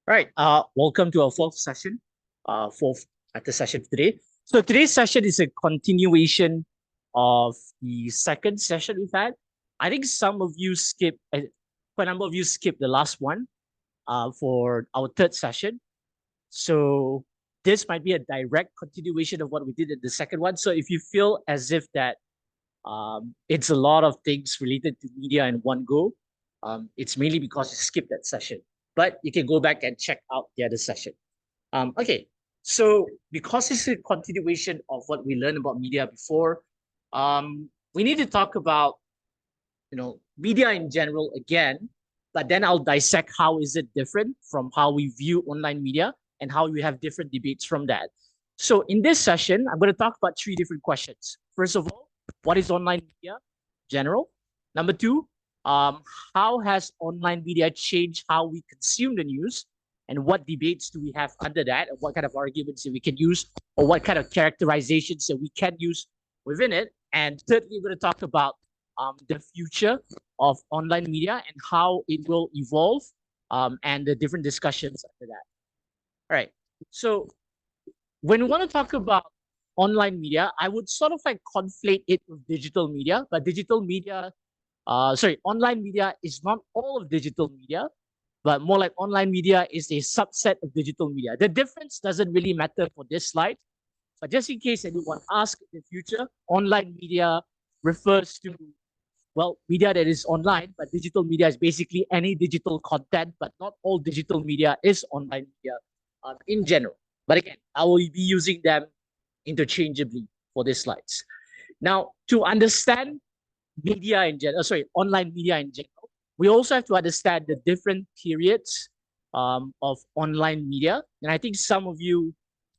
Right. Welcome to our fourth session, fourth at the session today. So today's session is a continuation of the second session we've had. I think some of you skipped, quite a number of you skipped the last one, for our third session. So this might be a direct continuation of what we did in the second one. So if you feel as if that it's a lot of things related to media in one go, it's mainly because you skipped that session. But you can go back and check out the other session. Okay, so because it's a continuation of what we learned about media before, we need to talk about media in general again. But then I'll dissect how is it different from how we view online media and how we have different debates from that. So in this session, I'm going to talk about three different questions. First of all, what is online media general? Number two, how has online media changed how we consume the news? And what debates do we have under that? And what kind of arguments that we can use? Or what kind of characterizations that we can use within it? And thirdly, we're going to talk about the future of online media and how it will evolve, and the different discussions after that. All right. So when we want to talk about online media, I would sort of like conflate it with digital media, but online media is not all of digital media, but more like online media is a subset of digital media. The difference doesn't really matter for this slide, but just in case anyone asks in the future, online media refers to, well, media that is online, but digital media is basically any digital content, but not all digital media is online media in general. But again, I will be using them interchangeably for these slides. Now, to understand online media in general, we also have to understand the different periods of online media. And I think some of you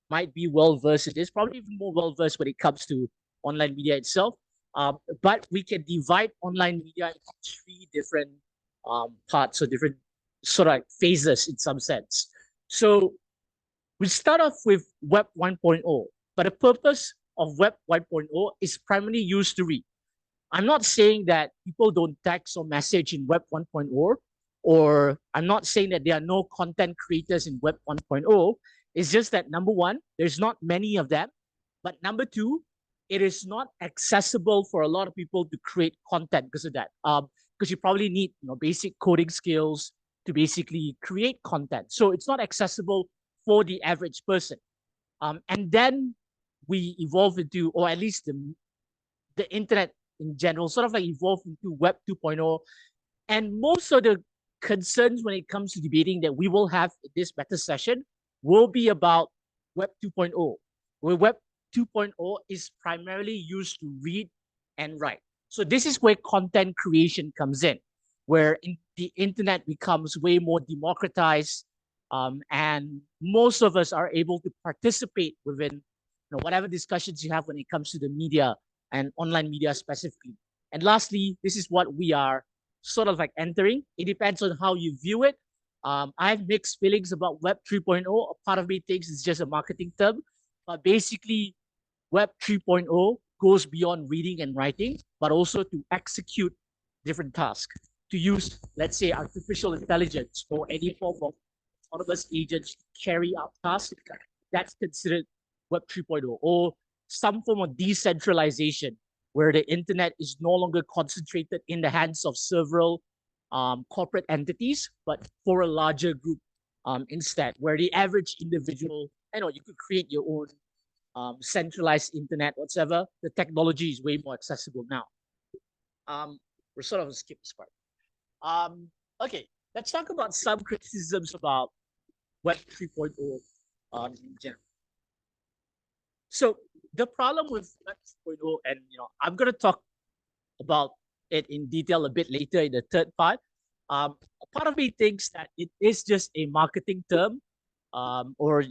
might be well versed in this, probably even more well versed when it comes to online media itself. But we can divide online media into three different parts or different sort of like phases in some sense. So we start off with Web 1.0, but the purpose of Web 1.0 is primarily used to read. I'm not saying that people don't text or message in Web 1.0, or I'm not saying that there are no content creators in Web 1.0. It's just that number one, there's not many of them. But number two, it is not accessible for a lot of people to create content because of that. Because you probably need basic coding skills to basically create content. So it's not accessible for the average person. And then we evolve into, or at least the internet in general, sort of like evolved into Web 2.0. And most of the concerns when it comes to debating that we will have in this meta session will be about Web 2.0, where Web 2.0 is primarily used to read and write. So this is where content creation comes in, where the internet becomes way more democratized, and most of us are able to participate within whatever discussions you have when it comes to the media and online media specifically. And lastly, this is what we are sort of like entering. It depends on how you view it. I have mixed feelings about Web 3.0. A part of me thinks it's just a marketing term, but basically, Web 3.0 goes beyond reading and writing, but also to execute different tasks. To use, let's say, artificial intelligence or any form of autonomous agents to carry out tasks, that's considered Web 3.0, or some form of decentralization where the internet is no longer concentrated in the hands of several corporate entities, but for a larger group instead, where the average individual, you could create your own centralized internet, whatever. The technology is way more accessible now. We're sort of skip this part. Okay, let's talk about some criticisms about Web 3.0 in general. So the problem with Web 2.0, and I'm going to talk about it in detail a bit later in the third part. A part of me thinks that it is just a marketing term, or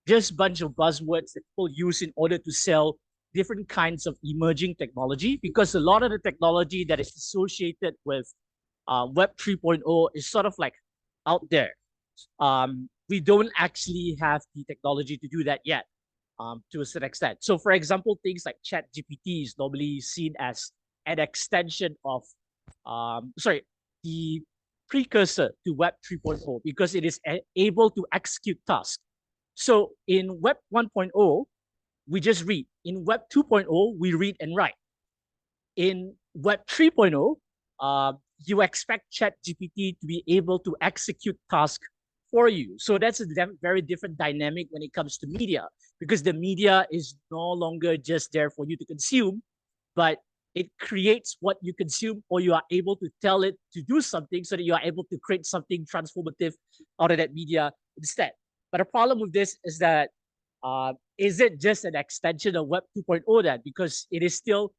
just a bunch of buzzwords that people use in order to sell different kinds of emerging technology. Because a lot of the technology that is associated with Web 3.0 is sort of like out there. We don't actually have the technology to do that yet. To a certain extent. So, for example, things like ChatGPT is normally seen as an extension of, the precursor to Web 3.0 because it is able to execute tasks. So in Web 1.0, we just read. In Web 2.0, we read and write. In Web 3.0, you expect ChatGPT to be able to execute tasks for you. So that's a very different dynamic when it comes to media, because the media is no longer just there for you to consume, but it creates what you consume, or you are able to tell it to do something so that you are able to create something transformative out of that media instead. But the problem with this is that is it just an extension of Web 2.0 then? Because it is still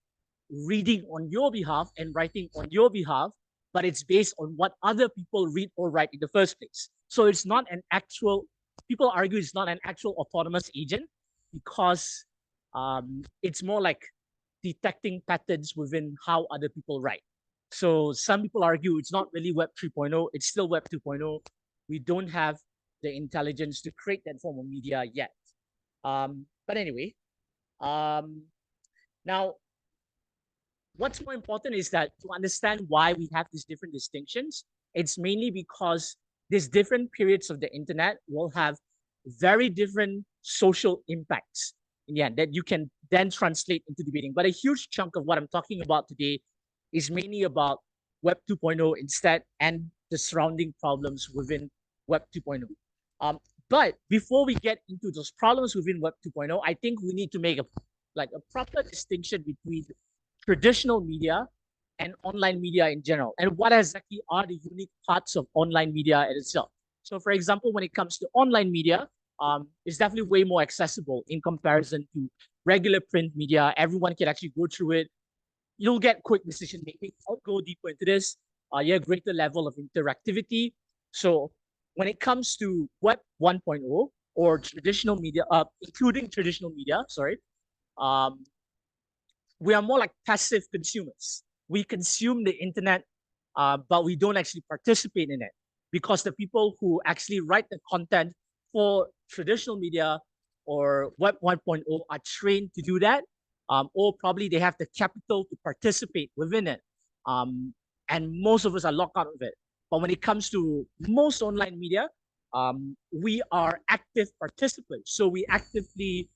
reading on your behalf and writing on your behalf, but it's based on what other people read or write in the first place. So it's not an actual, people argue it's not an actual autonomous agent because it's more like detecting patterns within how other people write. So some people argue it's not really Web 3.0, it's still Web 2.0. We don't have the intelligence to create that form of media yet. But anyway, now what's more important is that to understand why we have these different distinctions, it's mainly because these different periods of the internet will have very different social impacts in the end that you can then translate into debating. But a huge chunk of what I'm talking about today is mainly about Web 2.0 instead and the surrounding problems within Web 2.0. But before we get into those problems within Web 2.0, I think we need to make a proper distinction between traditional media and online media in general, and what exactly are the unique parts of online media in itself. So for example, when it comes to online media, it's definitely way more accessible in comparison to regular print media. Everyone can actually go through it. You'll get quick decision making. I'll go deeper into this. You have greater level of interactivity. So when it comes to Web 1.0 or traditional media, including traditional media, we are more like passive consumers. We consume the internet, but we don't actually participate in it because the people who actually write the content for traditional media or Web 1.0 are trained to do that, or probably they have the capital to participate within it. And most of us are locked out of it. But when it comes to most online media, we are active participants. So we actively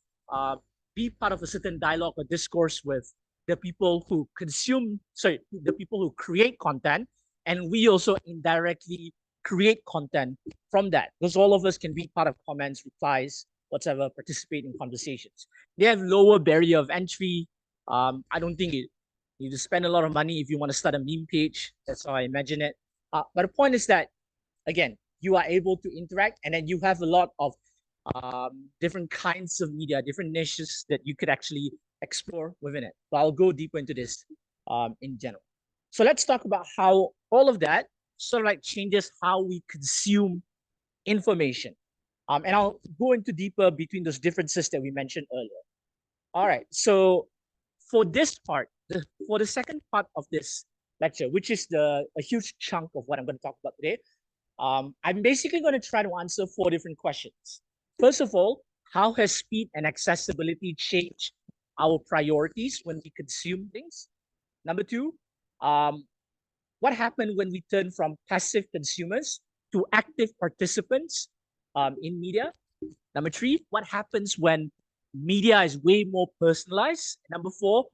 be part of a certain dialogue or discourse with the people who the people who create content, and we also indirectly create content from that, because all of us can be part of comments, replies, whatever, participate in conversations. They have lower barrier of entry. I don't think you need to spend a lot of money if you want to start a meme page. That's how I imagine it. But the point is that, again, you are able to interact, and then you have a lot of different kinds of media, different niches that you could actually explore within it. But I'll go deeper into this in general. So let's talk about how all of that sort of like changes how we consume information. And I'll go into deeper between those differences that we mentioned earlier. All right, so for this part, for the second part of this lecture, which is a huge chunk of what I'm going to talk about today, I'm basically going to try to answer 4 different questions. First of all, how has speed and accessibility changed our priorities when we consume things? Number 2, what happened when we turn from passive consumers to active participants in media? Number 3, what happens when media is way more personalized? Number 4,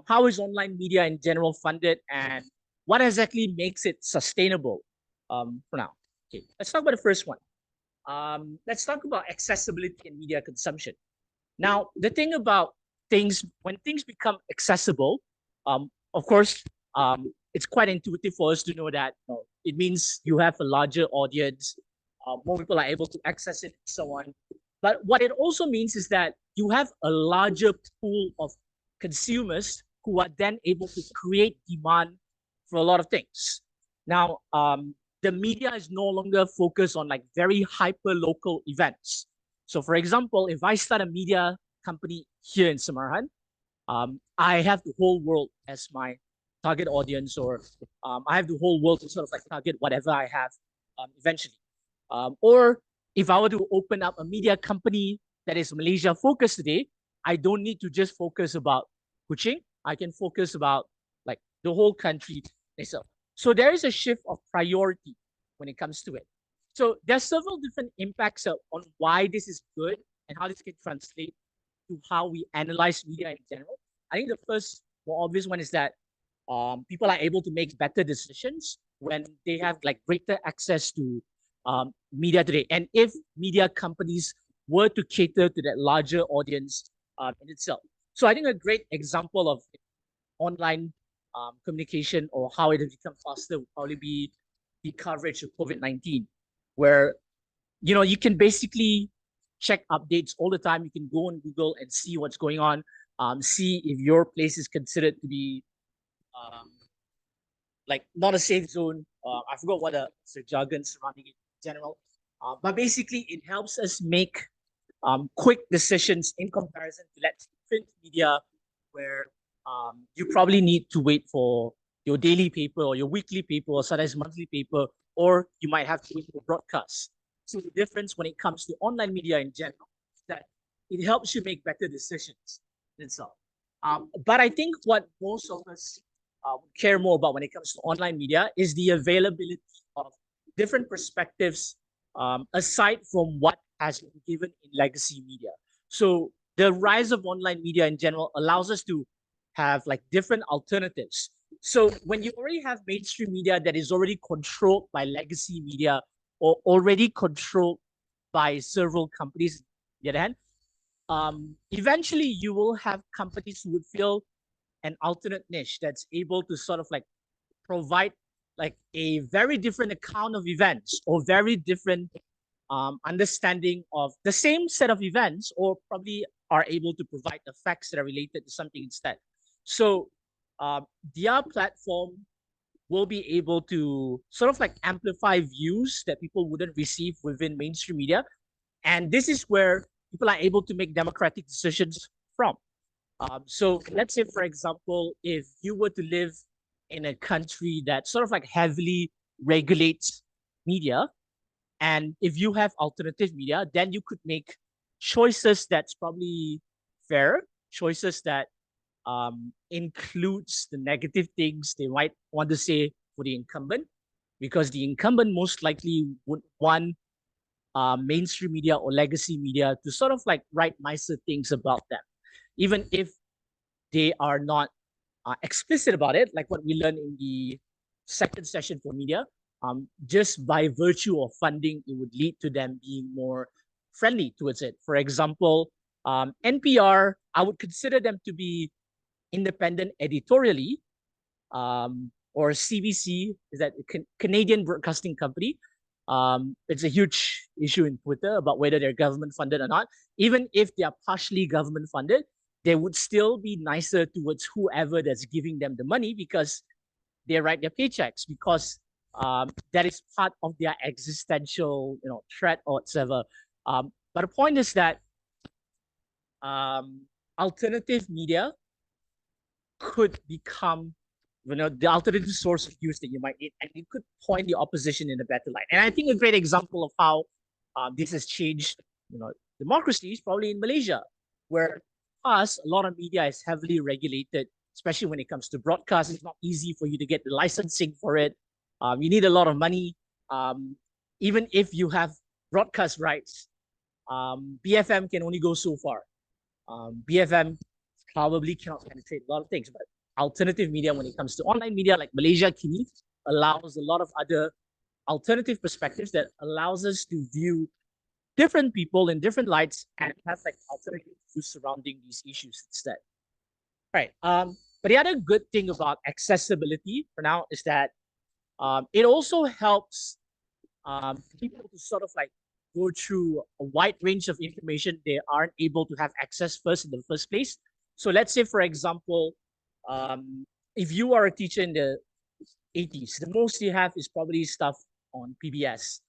how is online media in general funded, and what exactly makes it sustainable for now? Okay, let's talk about the first one. Let's talk about accessibility and media consumption. Now, the thing about things, when things become accessible, of course, it's quite intuitive for us to know that it means you have a larger audience, more people are able to access it, and so on. But what it also means is that you have a larger pool of consumers who are then able to create demand for a lot of things. Now, the media is no longer focused on like very hyper local events. So for example, if I start a media company here in Samarkand, I have the whole world as my target audience, or I have the whole world to sort of like target whatever I have eventually. Or if I were to open up a media company that is Malaysia focused today, I don't need to just focus about Kuching. I can focus about like the whole country itself. So there is a shift of priority when it comes to it. So there's several different impacts on why this is good and how this can translate to how we analyze media in general. I think the first more obvious one is that people are able to make better decisions when they have like greater access to media today. And if media companies were to cater to that larger audience in itself. So I think a great example of online communication or how it has become faster would probably be the coverage of COVID-19, where you can basically check updates all the time. You can go on Google and see what's going on, see if your place is considered to be um, like not a safe zone. I forgot what the jargon surrounding it in general. But basically, it helps us make quick decisions in comparison to, let's say, print media, where you probably need to wait for your daily paper or your weekly paper or sometimes monthly paper, or you might have to wait for broadcasts. So the difference when it comes to online media in general is that it helps you make better decisions itself. But I think what most of us care more about when it comes to online media is the availability of different perspectives aside from what has been given in legacy media. So the rise of online media in general allows us to have like different alternatives. So when you already have mainstream media that is already controlled by legacy media or already controlled by several companies, on the other hand, eventually you will have companies who would feel an alternate niche that's able to sort of like provide like a very different account of events or very different understanding of the same set of events, or probably are able to provide the facts that are related to something instead. So their platform will be able to sort of like amplify views that people wouldn't receive within mainstream media. And this is where people are able to make democratic decisions from. So let's say, for example, if you were to live in a country that sort of like heavily regulates media, and if you have alternative media, then you could make choices that's probably fair, choices that includes the negative things they might want to say for the incumbent, because the incumbent most likely would want mainstream media or legacy media to sort of like write nicer things about them, even if they are not explicit about it, like what we learned in the second session for media. Just by virtue of funding, it would lead to them being more friendly towards it. For example, NPR, I would consider them to be independent editorially, or CBC is that Canadian Broadcasting Company. It's a huge issue in Twitter about whether they're government funded or not. Even if they are partially government funded, they would still be nicer towards whoever that's giving them the money, because they write their paychecks, because that is part of their existential, threat or whatever. But the point is that alternative media could become the alternative source of news that you might need, and it could point the opposition in a better light. And I think a great example of how this has changed democracy is probably in Malaysia, where us a lot of media is heavily regulated, especially when it comes to broadcast. It's not easy for you to get the licensing for it. You need a lot of money. Even if you have broadcast rights, BFM can only go so far. BFM probably cannot penetrate a lot of things, but alternative media, when it comes to online media like Malaysia Kini, allows a lot of other alternative perspectives that allows us to view different people in different lights and have like alternative views surrounding these issues instead. Right. But the other good thing about accessibility for now is that it also helps people to sort of like go through a wide range of information they aren't able to have access first in the first place. So let's say, for example, if you are a teacher in the 80s, the most you have is probably stuff on PBS.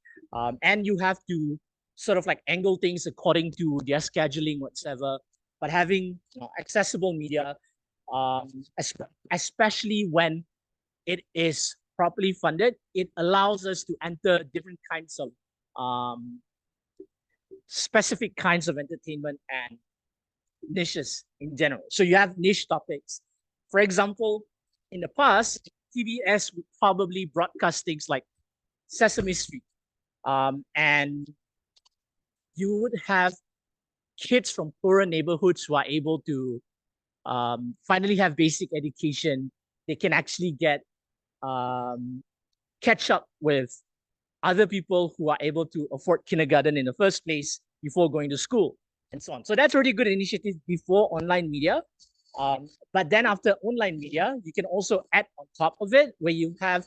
And you have to sort of like angle things according to their scheduling, whatever. But having accessible media, especially when it is properly funded, it allows us to enter different kinds of specific kinds of entertainment and niches in general. So you have niche topics. For example, in the past, PBS would probably broadcast things like Sesame Street. And you would have kids from poorer neighborhoods who are able to finally have basic education. They can actually get catch up with other people who are able to afford kindergarten in the first place before going to school and so on. So that's already a good initiative before online media. But then after online media, you can also add on top of it where you have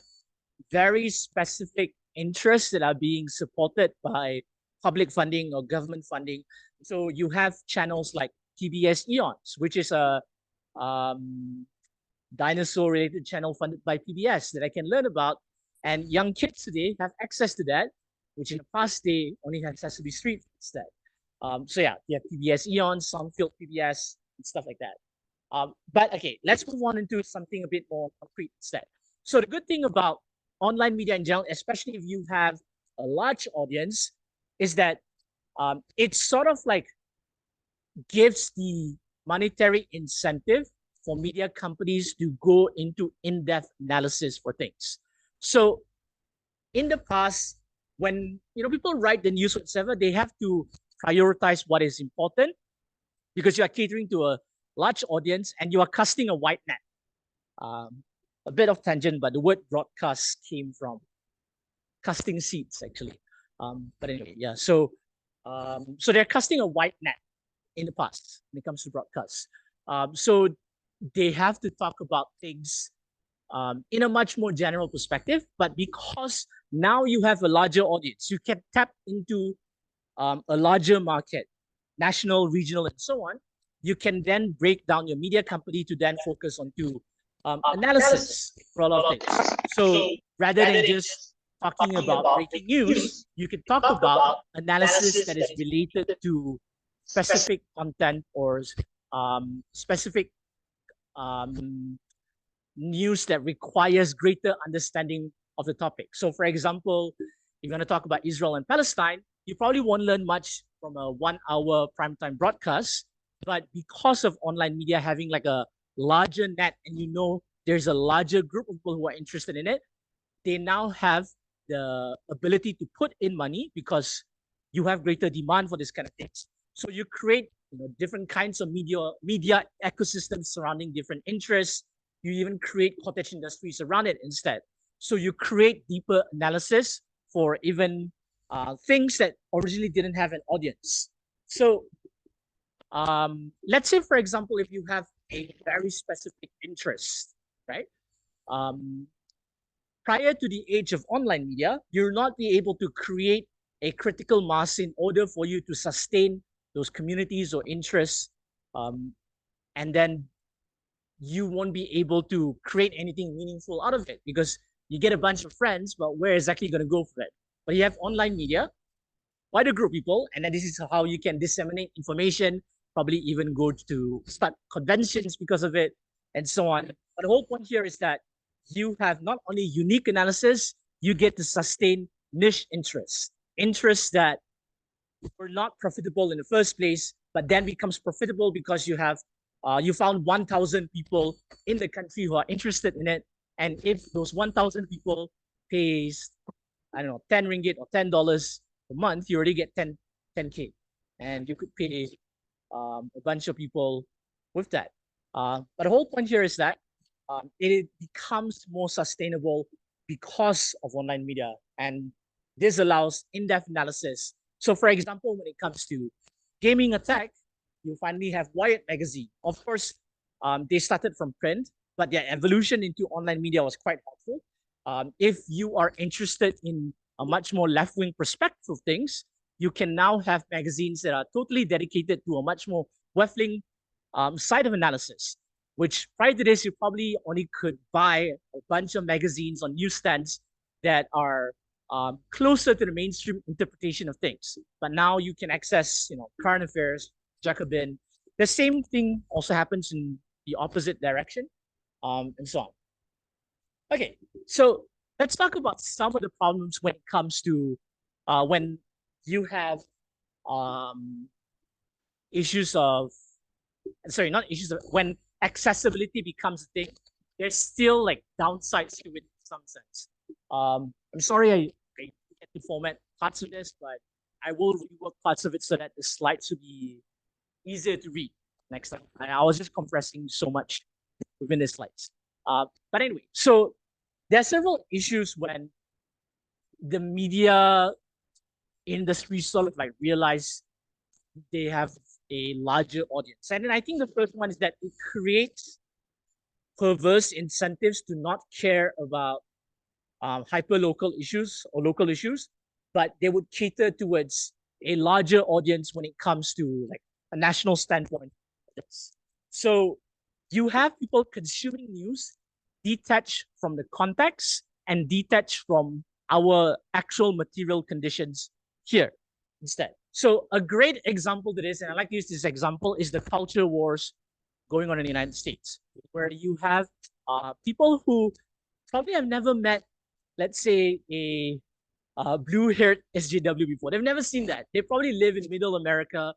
very specific interests that are being supported by public funding or government funding. So you have channels like PBS Eons, which is a dinosaur-related channel funded by PBS that I can learn about. And young kids today have access to that, which in the past they only had Sesame Street instead. So yeah, you have PBS Eons, Sumfield PBS, and stuff like that. But okay, let's move on into something a bit more concrete instead. So the good thing about online media in general, especially if you have a large audience, is that it sort of like gives the monetary incentive for media companies to go into in-depth analysis for things. So in the past, when people write the news whatsoever, they have to prioritize what is important because you are catering to a large audience and you are casting a wide net. A bit of tangent, but the word broadcast came from casting seats actually. But anyway, yeah. So they're casting a wide net in the past when it comes to broadcasts. So they have to talk about things in a much more general perspective. But because now you have a larger audience, you can tap into a larger market, national, regional, and so on. You can then break down your media company to then focus on analysis for a lot of things. So rather than just talking about breaking news, you can talk about analysis that is related to specific content or specific news that requires greater understanding of the topic. So for example, if you're going to talk about Israel and Palestine, you probably won't learn much from a 1 hour primetime broadcast, but because of online media having like a larger net and there's a larger group of people who are interested in it, they now have the ability to put in money because you have greater demand for this kind of things. So you create different kinds of media ecosystems surrounding different interests. You even create cottage industries around it instead. So you create deeper analysis for even things that originally didn't have an audience. So let's say, for example, if you have a very specific interest, right? Prior to the age of online media, you'll not be able to create a critical mass in order for you to sustain those communities or interests. And then you won't be able to create anything meaningful out of it because you get a bunch of friends, but where exactly going to go for it? But you have online media, wider group of people, and then this is how you can disseminate information, probably even go to start conventions because of it, and so on. But the whole point here is that you have not only unique analysis, you get to sustain niche interests that were not profitable in the first place, but then becomes profitable because you have you found 1,000 people in the country who are interested in it. And if those 1,000 people pays, I don't know, 10 ringgit or $10 a month, you already get 10K. And you could pay a bunch of people with that. But the whole point here is that it becomes more sustainable because of online media. And this allows in-depth analysis. So for example, when it comes to gaming attack, you finally have Wired magazine. Of course, they started from print, but their evolution into online media was quite helpful. If you are interested in a much more left-wing perspective of things, you can now have magazines that are totally dedicated to a much more left-wing side of analysis, which prior to this, you probably only could buy a bunch of magazines on newsstands that are closer to the mainstream interpretation of things. But now you can access, current affairs, Jacobin. The same thing also happens in the opposite direction, and so on. Okay, so let's talk about some of the problems when it comes to when you have issues of, sorry, not issues of, when accessibility becomes a thing. there's still like downsides to it in some sense. I'm sorry I get to format parts of this, but I will rework parts of it so that the slides will be easier to read next time. I was just compressing so much within the slides. But anyway, so there are several issues when the media industry sort of like realize they have a larger audience. And then I think the first one is that it creates perverse incentives to not care about hyper local issues or local issues, but they would cater towards a larger audience when it comes to like a national standpoint. So you have people consuming news detached from the context and detached from our actual material conditions here instead. So a great example to this, and I like to use this example, is the culture wars going on in the United States, where you have people who probably have never met, let's say, a blue-haired SJW before. They've never seen that. They probably live in Middle America.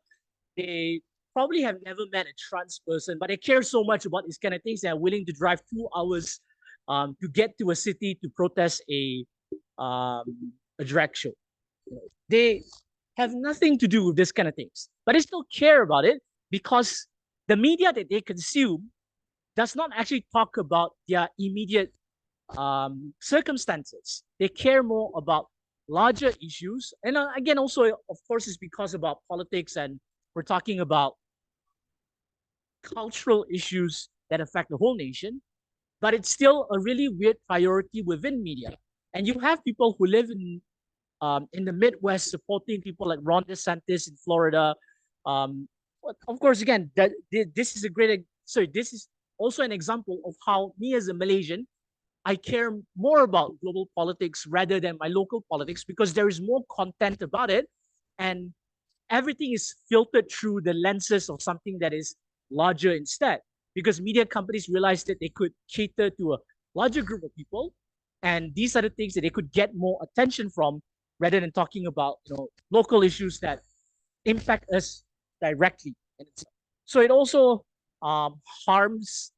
They probably have never met a trans person, but they care so much about these kind of things. They're willing to drive 2 hours to get to a city to protest a drag show. They have nothing to do with this kind of things, but they still care about it because the media that they consume does not actually talk about their immediate circumstances. They care more about larger issues. And again, also, of course, it's because about politics and we're talking about cultural issues that affect the whole nation, but it's still a really weird priority within media. And you have people who live in the Midwest supporting people like Ron DeSantis in Florida. Of course, again, this is a great. Sorry, this is also an example of how me as a Malaysian, I care more about global politics rather than my local politics because there is more content about it, and everything is filtered through the lenses of something that is larger instead. Because media companies realized that they could cater to a larger group of people, and these are the things that they could get more attention from rather than talking about local issues that impact us directly. So it also harms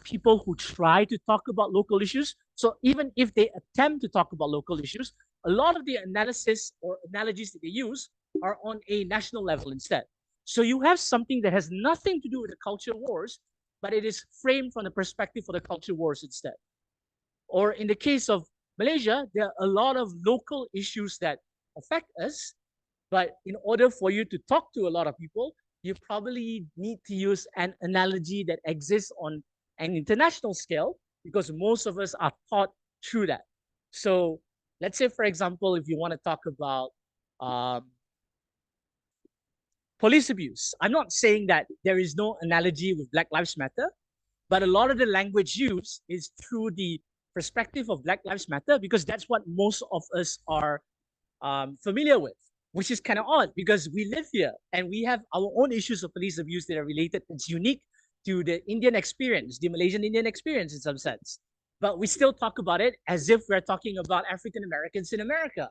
people who try to talk about local issues. So even if they attempt to talk about local issues, a lot of the analysis or analogies that they use are on a national level instead. So you have something that has nothing to do with the culture wars, but it is framed from the perspective of the culture wars instead. Or in the case of Malaysia, there are a lot of local issues that affect us, but in order for you to talk to a lot of people, you probably need to use an analogy that exists on an international scale because most of us are taught through that. So let's say, for example, if you want to talk about police abuse, I'm not saying that there is no analogy with Black Lives Matter, but a lot of the language used is through the perspective of Black Lives Matter because that's what most of us are familiar with, which is kind of odd because we live here and we have our own issues of police abuse that are related. It's unique to the Indian experience, the Malaysian Indian experience in some sense. But we still talk about it as if we're talking about African Americans in America.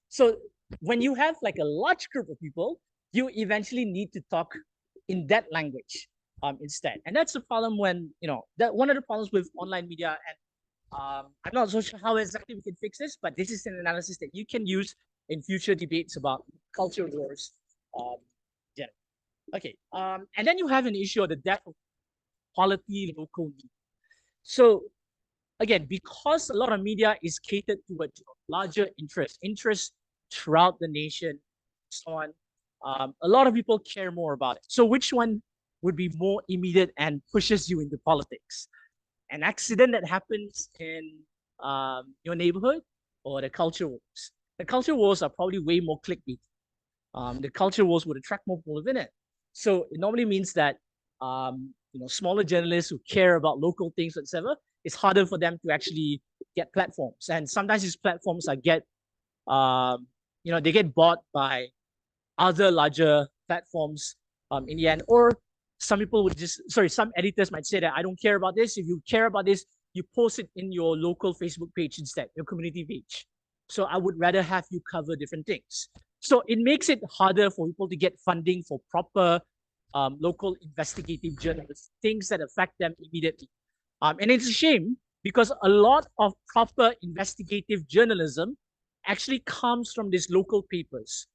So when you have like a large group of people, you eventually need to talk in that language instead. And that's the problem when, that one of the problems with online media. And I'm not so sure how exactly we can fix this, but this is an analysis that you can use in future debates about culture wars. Yeah. Okay. And then you have an issue of the death of quality local media. So again, because a lot of media is catered towards larger interests throughout the nation, so on, a lot of people care more about it. So which one would be more immediate and pushes you into politics? An accident that happens in your neighborhood or the culture wars? The culture wars are probably way more clickbait. The culture wars would attract more people within it. So it normally means that smaller journalists who care about local things, etc., it's harder for them to actually get platforms. And sometimes these platforms are they get bought by other larger platforms in the end. Or some people would some editors might say that I don't care about this. If you care about this, you post it in your local Facebook page instead, your community page. So I would rather have you cover different things. So it makes it harder for people to get funding for proper local investigative journalists, things that affect them immediately. And it's a shame because a lot of proper investigative journalism actually comes from these local papers.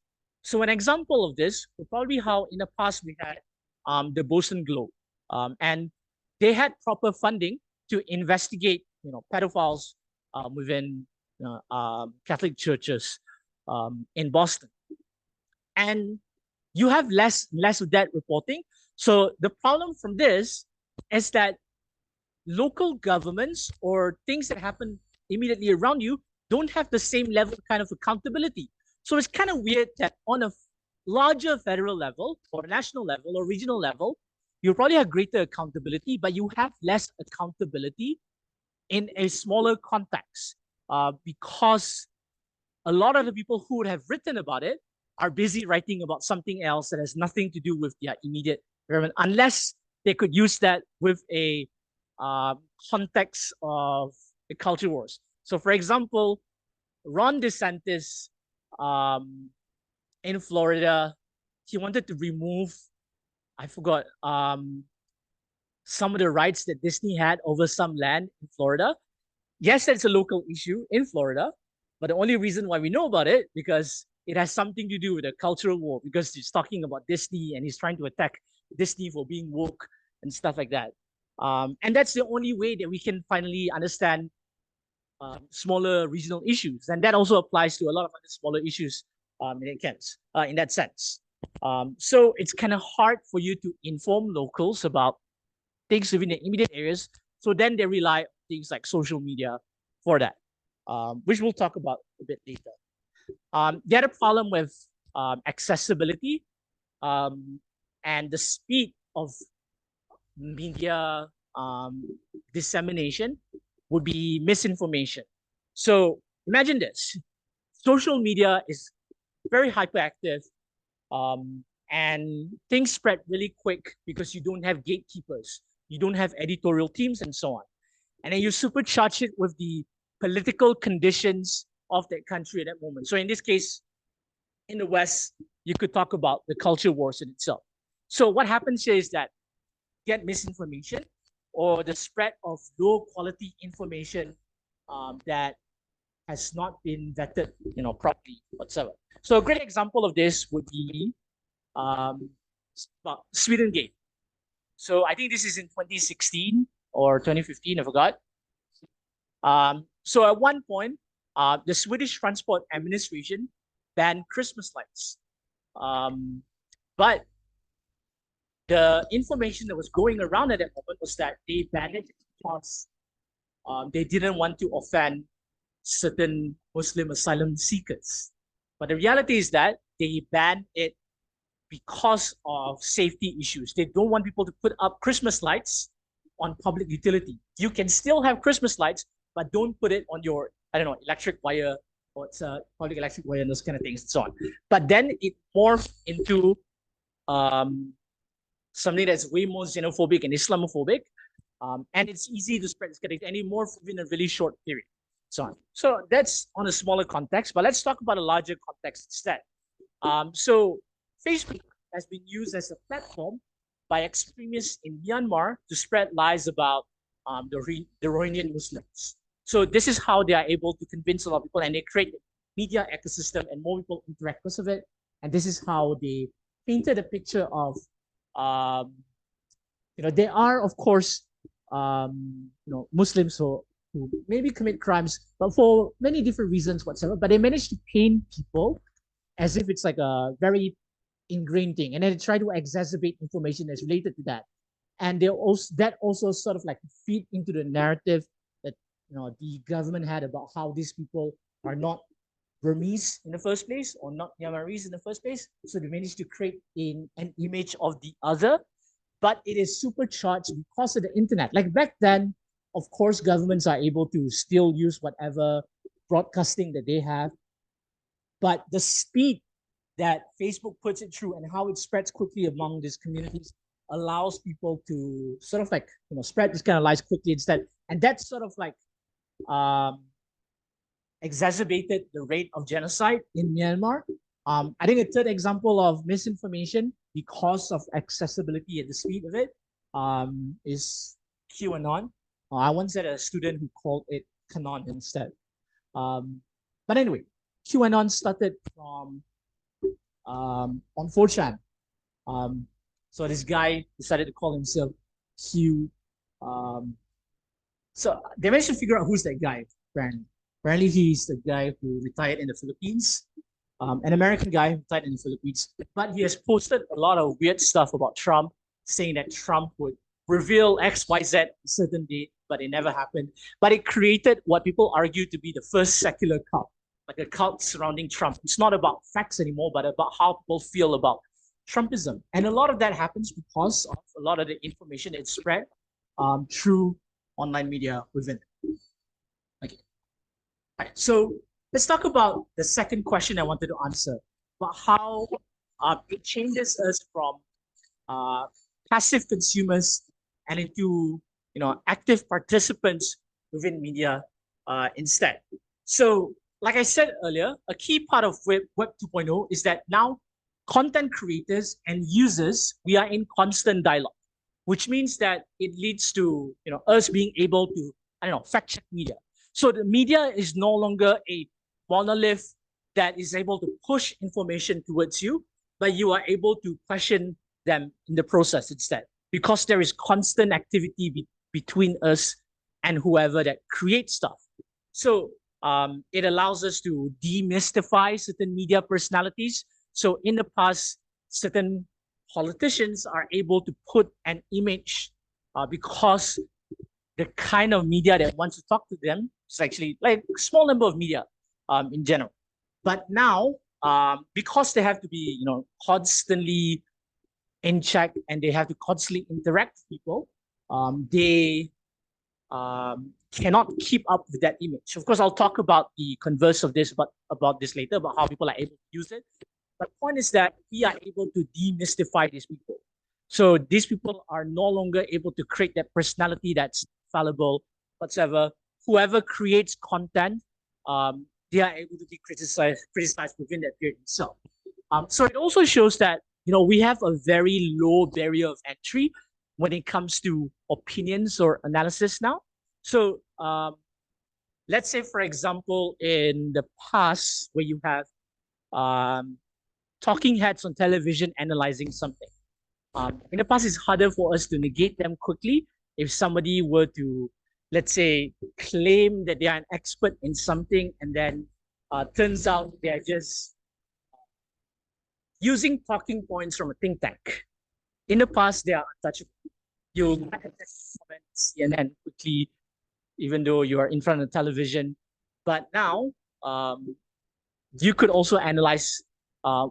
So an example of this would probably be how in the past we had the Boston Globe, and they had proper funding to investigate, pedophiles within Catholic churches in Boston, and you have less of that reporting. So the problem from this is that local governments or things that happen immediately around you don't have the same level kind of accountability. So it's kind of weird that on a larger federal level or national level or regional level, you probably have greater accountability, but you have less accountability in a smaller context because a lot of the people who would have written about it are busy writing about something else that has nothing to do with their immediate environment, unless they could use that with a context of the culture wars. So, for example, Ron DeSantis in Florida, he wanted to remove, I forgot, some of the rights that Disney had over some land in Florida. Yes, that's a local issue in Florida, but the only reason why we know about it because it has something to do with a cultural war because he's talking about Disney and he's trying to attack Disney for being woke and stuff like that. And that's the only way that we can finally understand smaller regional issues, and that also applies to a lot of other smaller issues in that sense. So it's kind of hard for you to inform locals about things within the immediate areas. So then they rely on things like social media for that, which we'll talk about a bit later. The other problem with accessibility and the speed of media dissemination would be misinformation. So imagine this. Social media is very hyperactive and things spread really quick because you don't have gatekeepers. You don't have editorial teams and so on. And then you supercharge it with the political conditions of that country at that moment. So in this case, in the West, you could talk about the culture wars in itself. So what happens here is that get misinformation or the spread of low quality information that has not been vetted, properly whatsoever. So a great example of this would be Sweden Gate. So I think this is in 2016 or 2015, I forgot. So at one point, the Swedish Transport Administration banned Christmas lights. But the information that was going around at that moment was that they banned it because they didn't want to offend certain Muslim asylum seekers. But the reality is that they banned it because of safety issues. They don't want people to put up Christmas lights on public utility. You can still have Christmas lights, but don't put it on your, electric wire or it's a public electric wire and those kind of things and so on. But then it morphed into something that's way more xenophobic and Islamophobic. And it's easy to spread this and it morphed within a really short period. So on. So that's on a smaller context, but let's talk about a larger context instead. So Facebook has been used as a platform by extremists in Myanmar to spread lies about the Rohingya Muslims. So this is how they are able to convince a lot of people, and they create a media ecosystem, and more people interact because of it. And this is how they painted a picture of, they are of course, Muslims who maybe commit crimes, but for many different reasons whatsoever. But they managed to paint people as if it's like a very ingrained thing, and then they try to exacerbate information that's related to that, and they also sort of like feed into the narrative that the government had about how these people are not Burmese in the first place or not Myanmarese in the first place. So they managed to create an image of the other, but it is supercharged because of the internet. Like back then, of course, governments are able to still use whatever broadcasting that they have, but the speed that Facebook puts it through and how it spreads quickly among these communities allows people to sort of like spread this kind of lies quickly instead, and that's sort of like exacerbated the rate of genocide in Myanmar. I think a third example of misinformation because of accessibility and the speed of it is QAnon. I once had a student who called it canon instead. Um, but anyway, QAnon started from on 4chan. Um, so this guy decided to call himself Q. Um, so they managed to figure out who's that guy. Apparently he's the guy who retired in the Philippines, an American guy who retired in the Philippines. But he has posted a lot of weird stuff about Trump, saying that Trump would reveal X, Y, Z a certain date, but it never happened. But it created what people argue to be the first secular cult, like a cult surrounding Trump. It's not about facts anymore, but about how people feel about Trumpism. And a lot of that happens because of a lot of the information that's spread through online media within it. Okay. All right. So let's talk about the second question I wanted to answer about how it changes us from uh, passive consumers and into active participants within media instead. So, like I said earlier, a key part of Web 2.0 is that now content creators and users, we are in constant dialogue, which means that it leads to us being able to fact check media. So the media is no longer a monolith that is able to push information towards you, but you are able to question them in the process instead, because there is constant activity between us and whoever that creates stuff. So it allows us to demystify certain media personalities. So in the past, certain politicians are able to put an image because the kind of media that wants to talk to them is actually like a small number of media in general. But now, because they have to be constantly in check and they have to constantly interact with people, they cannot keep up with that image. Of course, I'll talk about the converse of this, about this later, about how people are able to use it. But the point is that we are able to demystify these people. So these people are no longer able to create that personality that's fallible, whatsoever. Whoever creates content, they are able to be criticized within that period itself. So it also shows that we have a very low barrier of entry when it comes to opinions or analysis now. So let's say, for example, in the past, where you have talking heads on television analyzing something. In the past, it's harder for us to negate them quickly. If somebody were to, let's say, claim that they are an expert in something, and then turns out they're just using talking points from a think tank. In the past, they are untouchable. You comment CNN quickly, even though you are in front of the television. But now, you could also analyze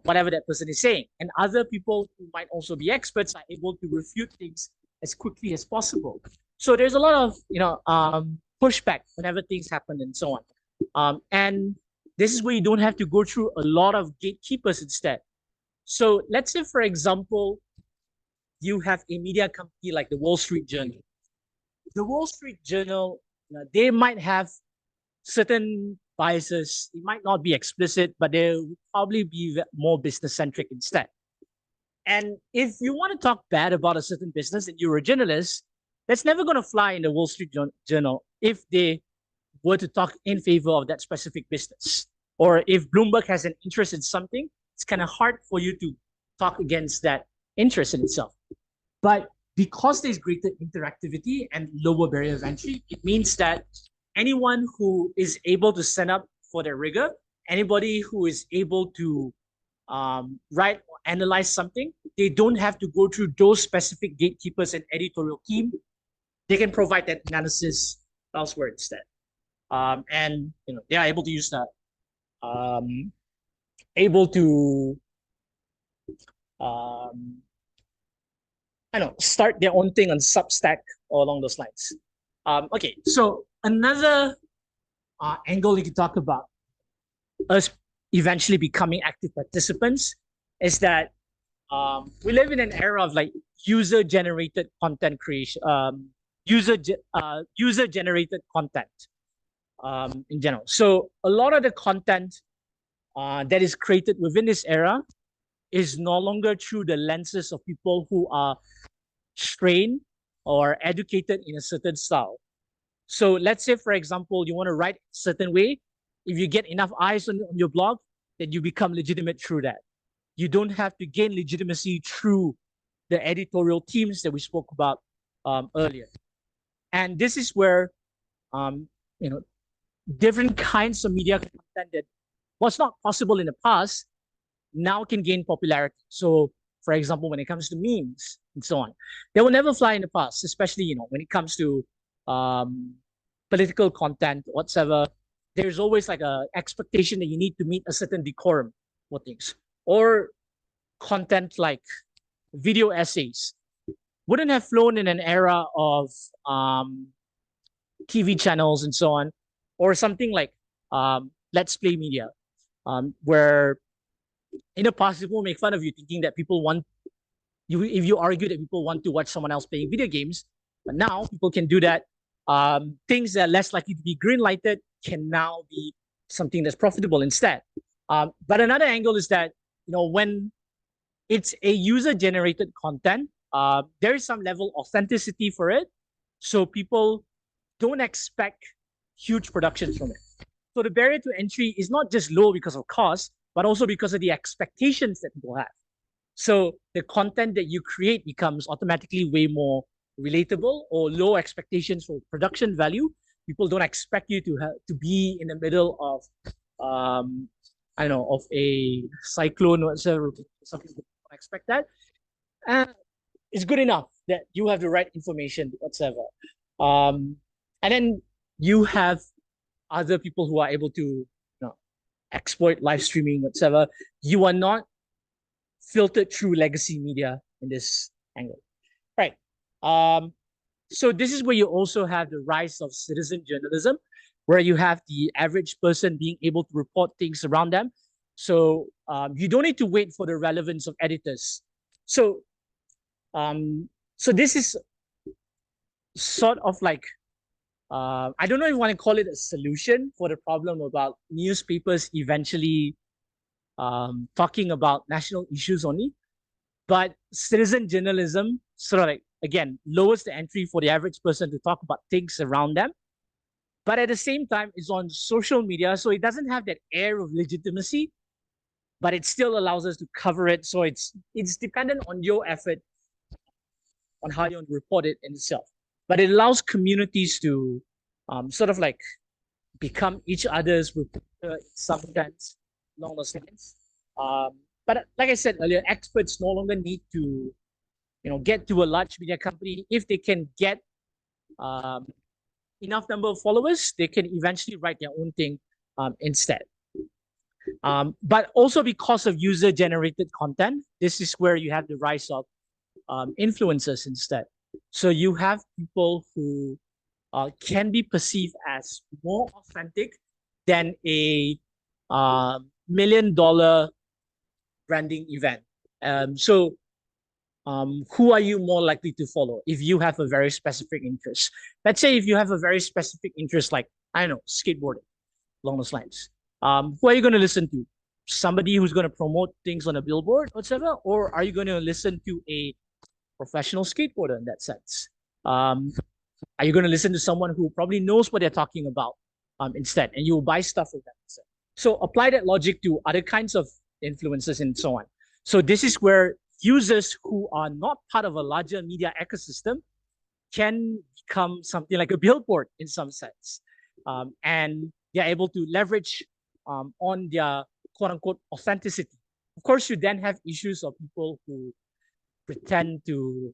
whatever that person is saying. And other people who might also be experts are able to refute things as quickly as possible. So there's a lot of pushback whenever things happen and so on. And this is where you don't have to go through a lot of gatekeepers instead. So let's say, for example, you have a media company like the Wall Street Journal. The Wall Street Journal, they might have certain biases. It might not be explicit, but they will probably be more business centric instead. And if you want to talk bad about a certain business and you're a journalist, that's never going to fly in the Wall Street Journal if they were to talk in favor of that specific business. Or if Bloomberg has an interest in something, it's kind of hard for you to talk against that interest in itself. But because there's greater interactivity and lower barrier of entry, it means that anyone who is able to stand up for their rigor, anybody who is able to write or analyze something, they don't have to go through those specific gatekeepers and editorial team. They can provide that analysis elsewhere instead. And they are able to use that, able to start their own thing on Substack or along those lines. Okay, so another angle you could talk about us eventually becoming active participants is that we live in an era of like user-generated content creation, user-generated content in general. So a lot of the content that is created within this era is no longer through the lenses of people who are trained or educated in a certain style. So let's say, for example, you want to write a certain way. If you get enough eyes on your blog, then you become legitimate through that. You don't have to gain legitimacy through the editorial teams that we spoke about earlier. And this is where um, you know different kinds of media content that was not possible in the past now can gain popularity. So, for example, when it comes to memes and so on, they will never fly in the past, especially when it comes to um, political content, whatsoever. There's always like a expectation that you need to meet a certain decorum for things, or content like video essays wouldn't have flown in an era of TV channels and so on, or something like let's play media, where in the past people make fun of you, thinking that people want you if you argue that people want to watch someone else playing video games. But now people can do that. Things that are less likely to be green lighted can now be something that's profitable instead. But another angle is that when it's a user generated content, there is some level of authenticity for it, so people don't expect huge productions from it. So the barrier to entry is not just low because of cost, but also because of the expectations that people have. So the content that you create becomes automatically way more relatable, or low expectations for production value. People don't expect you to be in the middle of I don't know, of a cyclone or whatever. Some people don't expect that. And it's good enough that you have the right information whatsoever. And then you have other people who are able to exploit live streaming whatsoever. You are not filtered through legacy media in this angle, right? So this is where you also have the rise of citizen journalism, where you have the average person being able to report things around them. So you don't need to wait for the relevance of editors. So so this is sort of like I don't know if you want to call it a solution for the problem about newspapers eventually talking about national issues only. But citizen journalism sort of like, again, lowers the entry for the average person to talk about things around them. But at the same time, it's on social media, so it doesn't have that air of legitimacy, but it still allows us to cover it. So it's dependent on your effort on how you want to report it in itself. But it allows communities to sort of like become each other's reporter in some sense, along those lines. But like I said earlier, experts no longer need to, get to a large media company. If they can get enough number of followers, they can eventually write their own thing instead. But also because of user-generated content, this is where you have the rise of influencers instead. So you have people who can be perceived as more authentic than a $1 million branding event. So who are you more likely to follow if you have a very specific interest? Let's say if you have a very specific interest, like, I don't know, skateboarding, along those lines. Who are you going to listen to? Somebody who's going to promote things on a billboard, whatever, or are you going to listen to a professional skateboarder in that sense? Are you going to listen to someone who probably knows what they're talking about instead, and you'll buy stuff from them instead? So apply that logic to other kinds of influencers and so on. So this is where users who are not part of a larger media ecosystem can become something like a billboard in some sense. And they're able to leverage on their quote unquote authenticity. Of course, you then have issues of people who pretend to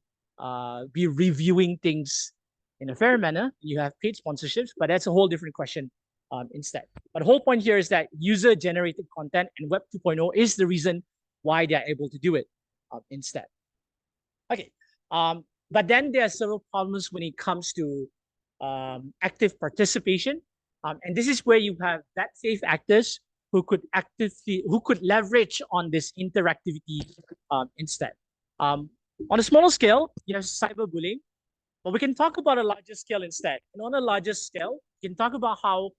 be reviewing things in a fair manner. You have paid sponsorships, but that's a whole different question instead. But the whole point here is that user-generated content and Web 2.0 is the reason why they're able to do it instead. Okay, but then there are several problems when it comes to active participation. And this is where you have bad faith actors who could leverage on this interactivity instead. On a smaller scale, you have cyberbullying, but we can talk about a larger scale instead. And on a larger scale, we can talk about how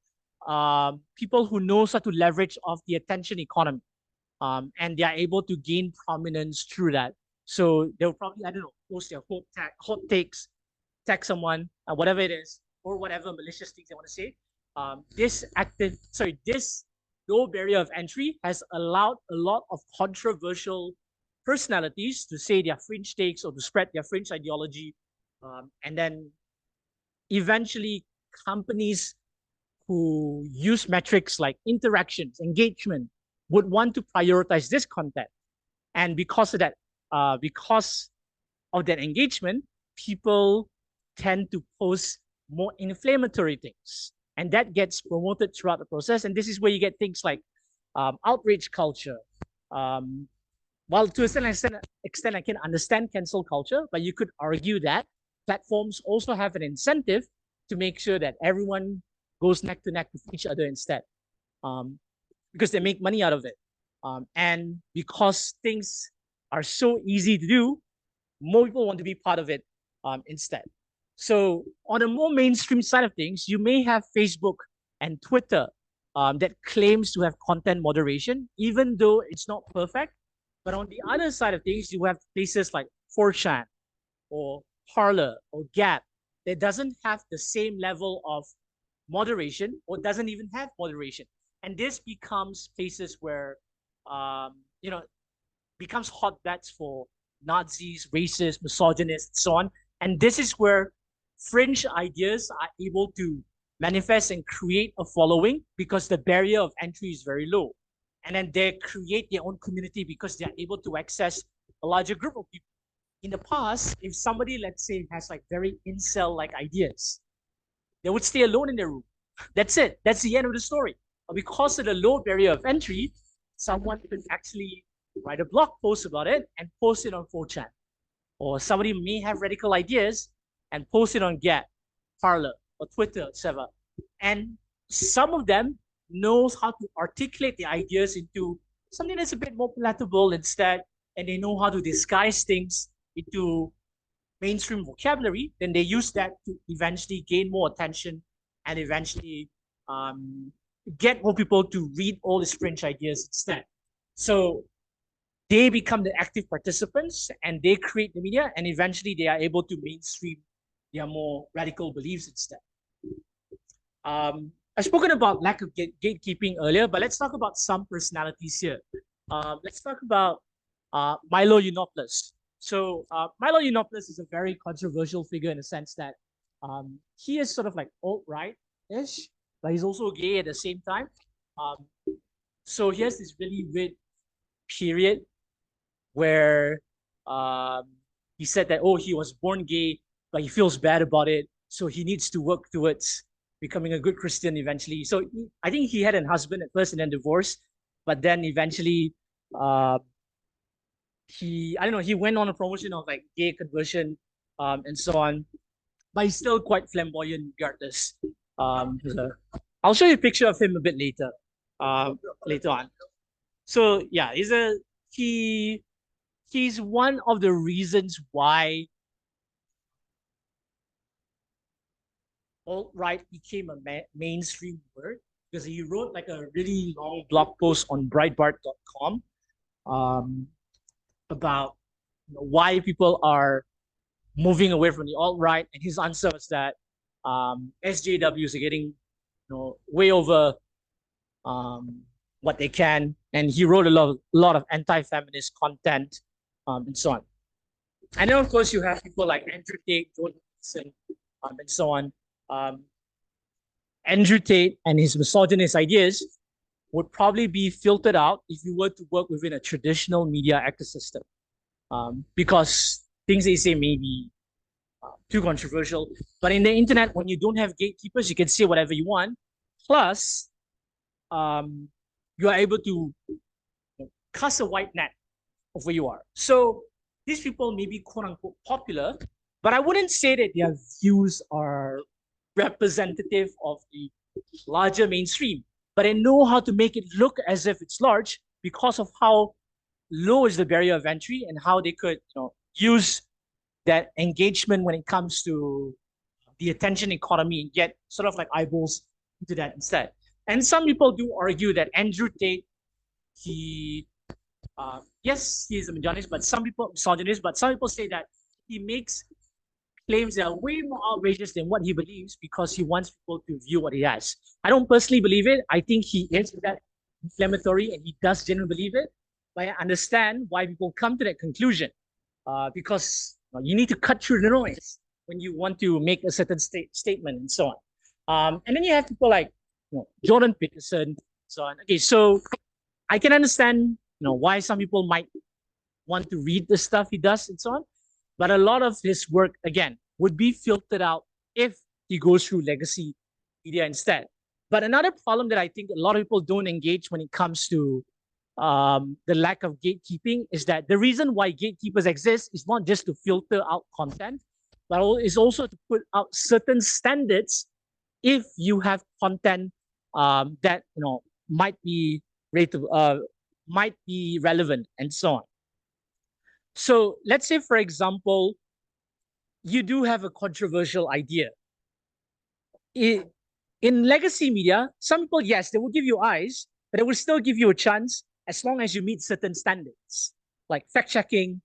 people who know how to leverage off the attention economy, and they are able to gain prominence through that. So they'll probably, I don't know, post their hot takes, tag someone, whatever it is, or whatever malicious things they want to say. This low barrier of entry has allowed a lot of controversial personalities to say their fringe takes or to spread their fringe ideology, and then eventually companies who use metrics like interactions, engagement, would want to prioritize this content. And because of that engagement, people tend to post more inflammatory things, and that gets promoted throughout the process. And this is where you get things like outrage culture. While to a certain extent, I can understand cancel culture, but you could argue that platforms also have an incentive to make sure that everyone goes neck to neck with each other instead, because they make money out of it. And because things are so easy to do, more people want to be part of it instead. So on a more mainstream side of things, you may have Facebook and Twitter that claims to have content moderation, even though it's not perfect. But on the other side of things, you have places like 4chan or Parler or Gap that doesn't have the same level of moderation or doesn't even have moderation. And this becomes places where, becomes hotbeds for Nazis, racists, misogynists, and so on. And this is where fringe ideas are able to manifest and create a following because the barrier of entry is very low. And then they create their own community because they're able to access a larger group of people. In the past, if somebody, let's say, has like very incel-like ideas, they would stay alone in their room. That's it. That's the end of the story. But because of the low barrier of entry, someone could actually write a blog post about it and post it on 4chan. Or somebody may have radical ideas and post it on Gap, Parler, or Twitter, etc. And some of them knows how to articulate the ideas into something that's a bit more palatable instead, and they know how to disguise things into mainstream vocabulary. Then they use that to eventually gain more attention and eventually get more people to read all these fringe ideas instead. So they become the active participants and they create the media, and eventually they are able to mainstream their more radical beliefs instead. I've spoken about lack of gatekeeping earlier, but let's talk about some personalities here. Let's talk about Milo Yiannopoulos. So Milo Yiannopoulos is a very controversial figure in the sense that he is sort of like alt-right-ish, but he's also gay at the same time. So he has this really weird period where he said that, he was born gay, but he feels bad about it. So he needs to work towards becoming a good Christian eventually. So I think he had a husband at first and then divorced, but then eventually he went on a promotion of like gay conversion and so on, but he's still quite flamboyant regardless. I'll show you a picture of him a bit later on. So yeah, he's one of the reasons why alt-right became a mainstream word, because he wrote like a really long blog post on Breitbart.com about why people are moving away from the alt-right, and his answer was that SJWs are getting way over what they can, and he wrote a lot of anti-feminist content and so on. And then of course you have people like Andrew Tate, Jordan Peterson, and so on. Andrew Tate and his misogynist ideas would probably be filtered out if you were to work within a traditional media ecosystem, because things they say may be too controversial. But in the internet, when you don't have gatekeepers, you can say whatever you want. Plus, you are able to cast a wide net of where you are. So these people may be quote unquote popular, but I wouldn't say that their views are representative of the larger mainstream. But they know how to make it look as if it's large because of how low is the barrier of entry and how they could use that engagement when it comes to the attention economy and get sort of like eyeballs into that instead. And some people do argue that Andrew Tate, yes, he is a misogynist, but some people say that he makes claims that are way more outrageous than what he believes because he wants people to view what he has. I don't personally believe it. I think he is that inflammatory and he does genuinely believe it. But I understand why people come to that conclusion because you need to cut through the noise when you want to make a certain statement and so on. And then you have people like Jordan Peterson, so on. Okay, so I can understand why some people might want to read the stuff he does and so on. But a lot of his work, again, would be filtered out if he goes through legacy media instead. But another problem that I think a lot of people don't engage when it comes to the lack of gatekeeping is that the reason why gatekeepers exist is not just to filter out content, but is also to put out certain standards if you have content that might be might be relevant and so on. So let's say, for example, you do have a controversial idea. In legacy media, some people, yes, they will give you eyes, but they will still give you a chance as long as you meet certain standards, like fact checking,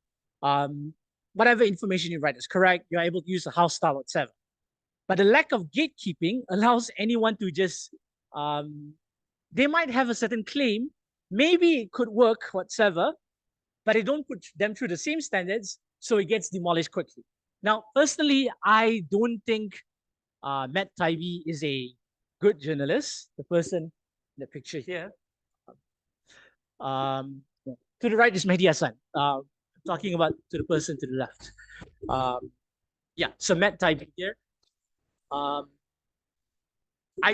whatever information you write is correct, you're able to use the house style, etc. But the lack of gatekeeping allows anyone to just, they might have a certain claim, maybe it could work, whatsoever, but they don't put them through the same standards, so it gets demolished quickly. Now, personally, I don't think Matt Taibbi is a good journalist. The person in the picture here. To the right is Mehdi Hassan. Talking about to the person to the left. Yeah, so Matt Taibbi here. I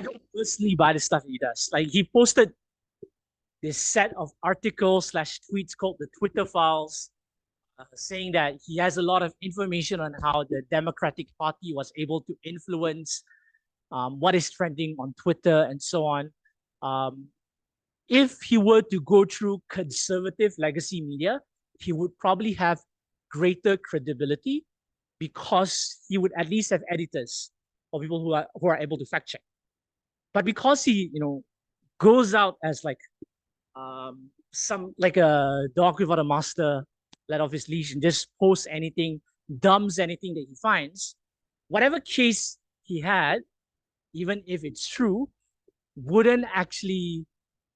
don't personally buy the stuff he does. Like he posted this set of articles / tweets called the Twitter Files, saying that he has a lot of information on how the Democratic Party was able to influence what is trending on Twitter and so on. If he were to go through conservative legacy media, he would probably have greater credibility because he would at least have editors or people who are able to fact check. But because he goes out as like some like a dog without a master, let off his leash and just posts anything, dumps anything that he finds, whatever case he had, even if it's true, wouldn't actually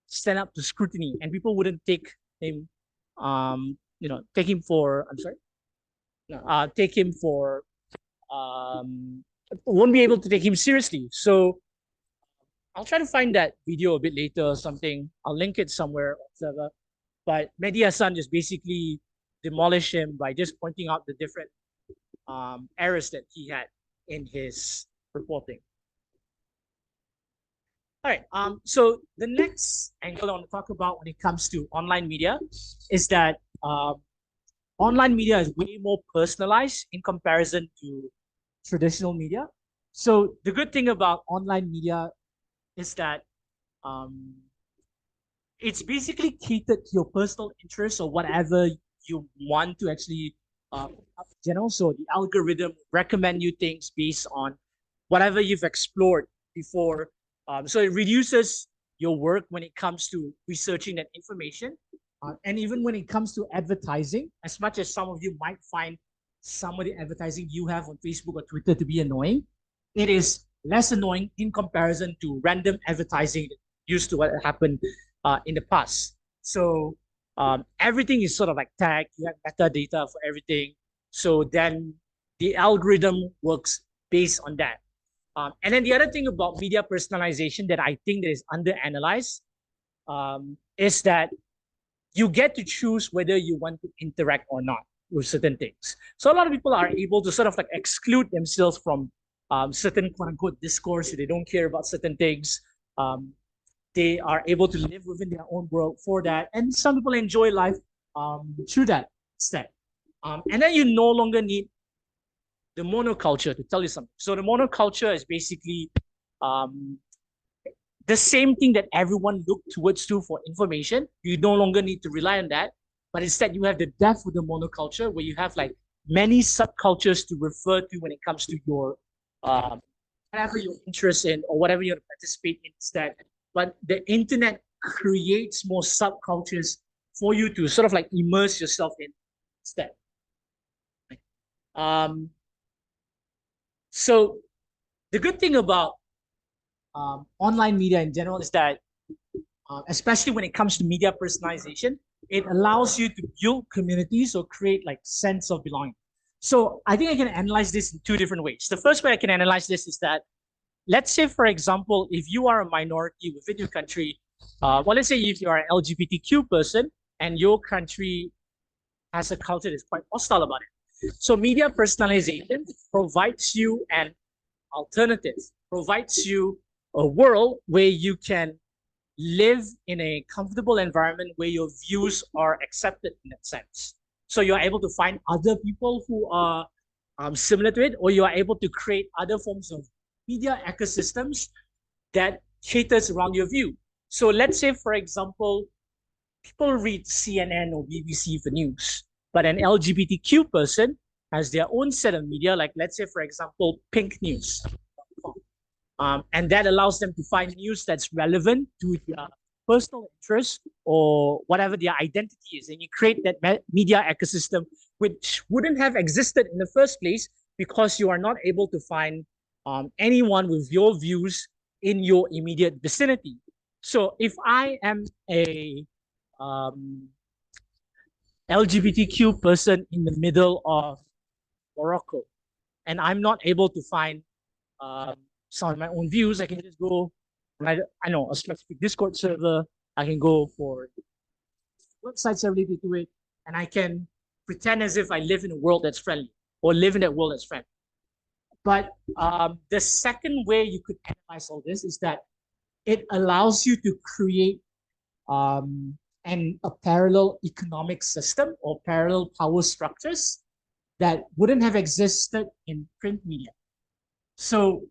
stand up to scrutiny, and people wouldn't take him, take him for. I'm sorry, no, take him for. Won't be able to take him seriously. So I'll try to find that video a bit later or something. I'll link it somewhere, whatever. But Mehdi Hassan just basically demolished him by just pointing out the different errors that he had in his reporting. All right. So the next angle I want to talk about when it comes to online media is that online media is way more personalized in comparison to traditional media. So the good thing about online media is that it's basically catered to your personal interests or whatever you want to actually general. So the algorithm recommend you things based on whatever you've explored before. So it reduces your work when it comes to researching that information. And even when it comes to advertising, as much as some of you might find some of the advertising you have on Facebook or Twitter to be annoying, it is less annoying in comparison to random advertising that used to what happened in the past. So everything is sort of like tagged. You have metadata for everything. So then the algorithm works based on that. And then the other thing about media personalization that I think that is underanalyzed is that you get to choose whether you want to interact or not with certain things. So a lot of people are able to sort of like exclude themselves from certain quote unquote discourse. They don't care about certain things. They are able to live within their own world for that. And some people enjoy life through that instead. And then you no longer need the monoculture to tell you something. So the monoculture is basically the same thing that everyone look towards to for information. You no longer need to rely on that, but instead you have the depth of the monoculture where you have like many subcultures to refer to when it comes to your whatever you're interested in or whatever you want to participate in instead. But the internet creates more subcultures for you to sort of like immerse yourself in instead. So the good thing about online media in general is that, especially when it comes to media personalization, it allows you to build communities or create like sense of belonging. So I think I can analyze this in two different ways. The first way I can analyze this is that, let's say, for example, if you are a minority within your country, well, let's say if you are an LGBTQ person and your country has a culture that's quite hostile about it. So media personalization provides you an alternative, provides you a world where you can live in a comfortable environment where your views are accepted in that sense. So you're able to find other people who are similar to it, or you are able to create other forms of media ecosystems that caters around your view. So let's say, for example, people read CNN or BBC for news, but an LGBTQ person has their own set of media, like let's say, for example, Pink News. And that allows them to find news that's relevant to their personal interest or whatever their identity is. And you create that media ecosystem, which wouldn't have existed in the first place because you are not able to find anyone with your views in your immediate vicinity. So if I am a LGBTQ person in the middle of Morocco, and I'm not able to find some of my own views, I can just go, I know, a specific Discord server. I can go for websites related to it, and I can pretend as if I live in a world that's friendly or live in that world that's friendly. But the second way you could analyze all this is that it allows you to create a parallel economic system or parallel power structures that wouldn't have existed in print media. So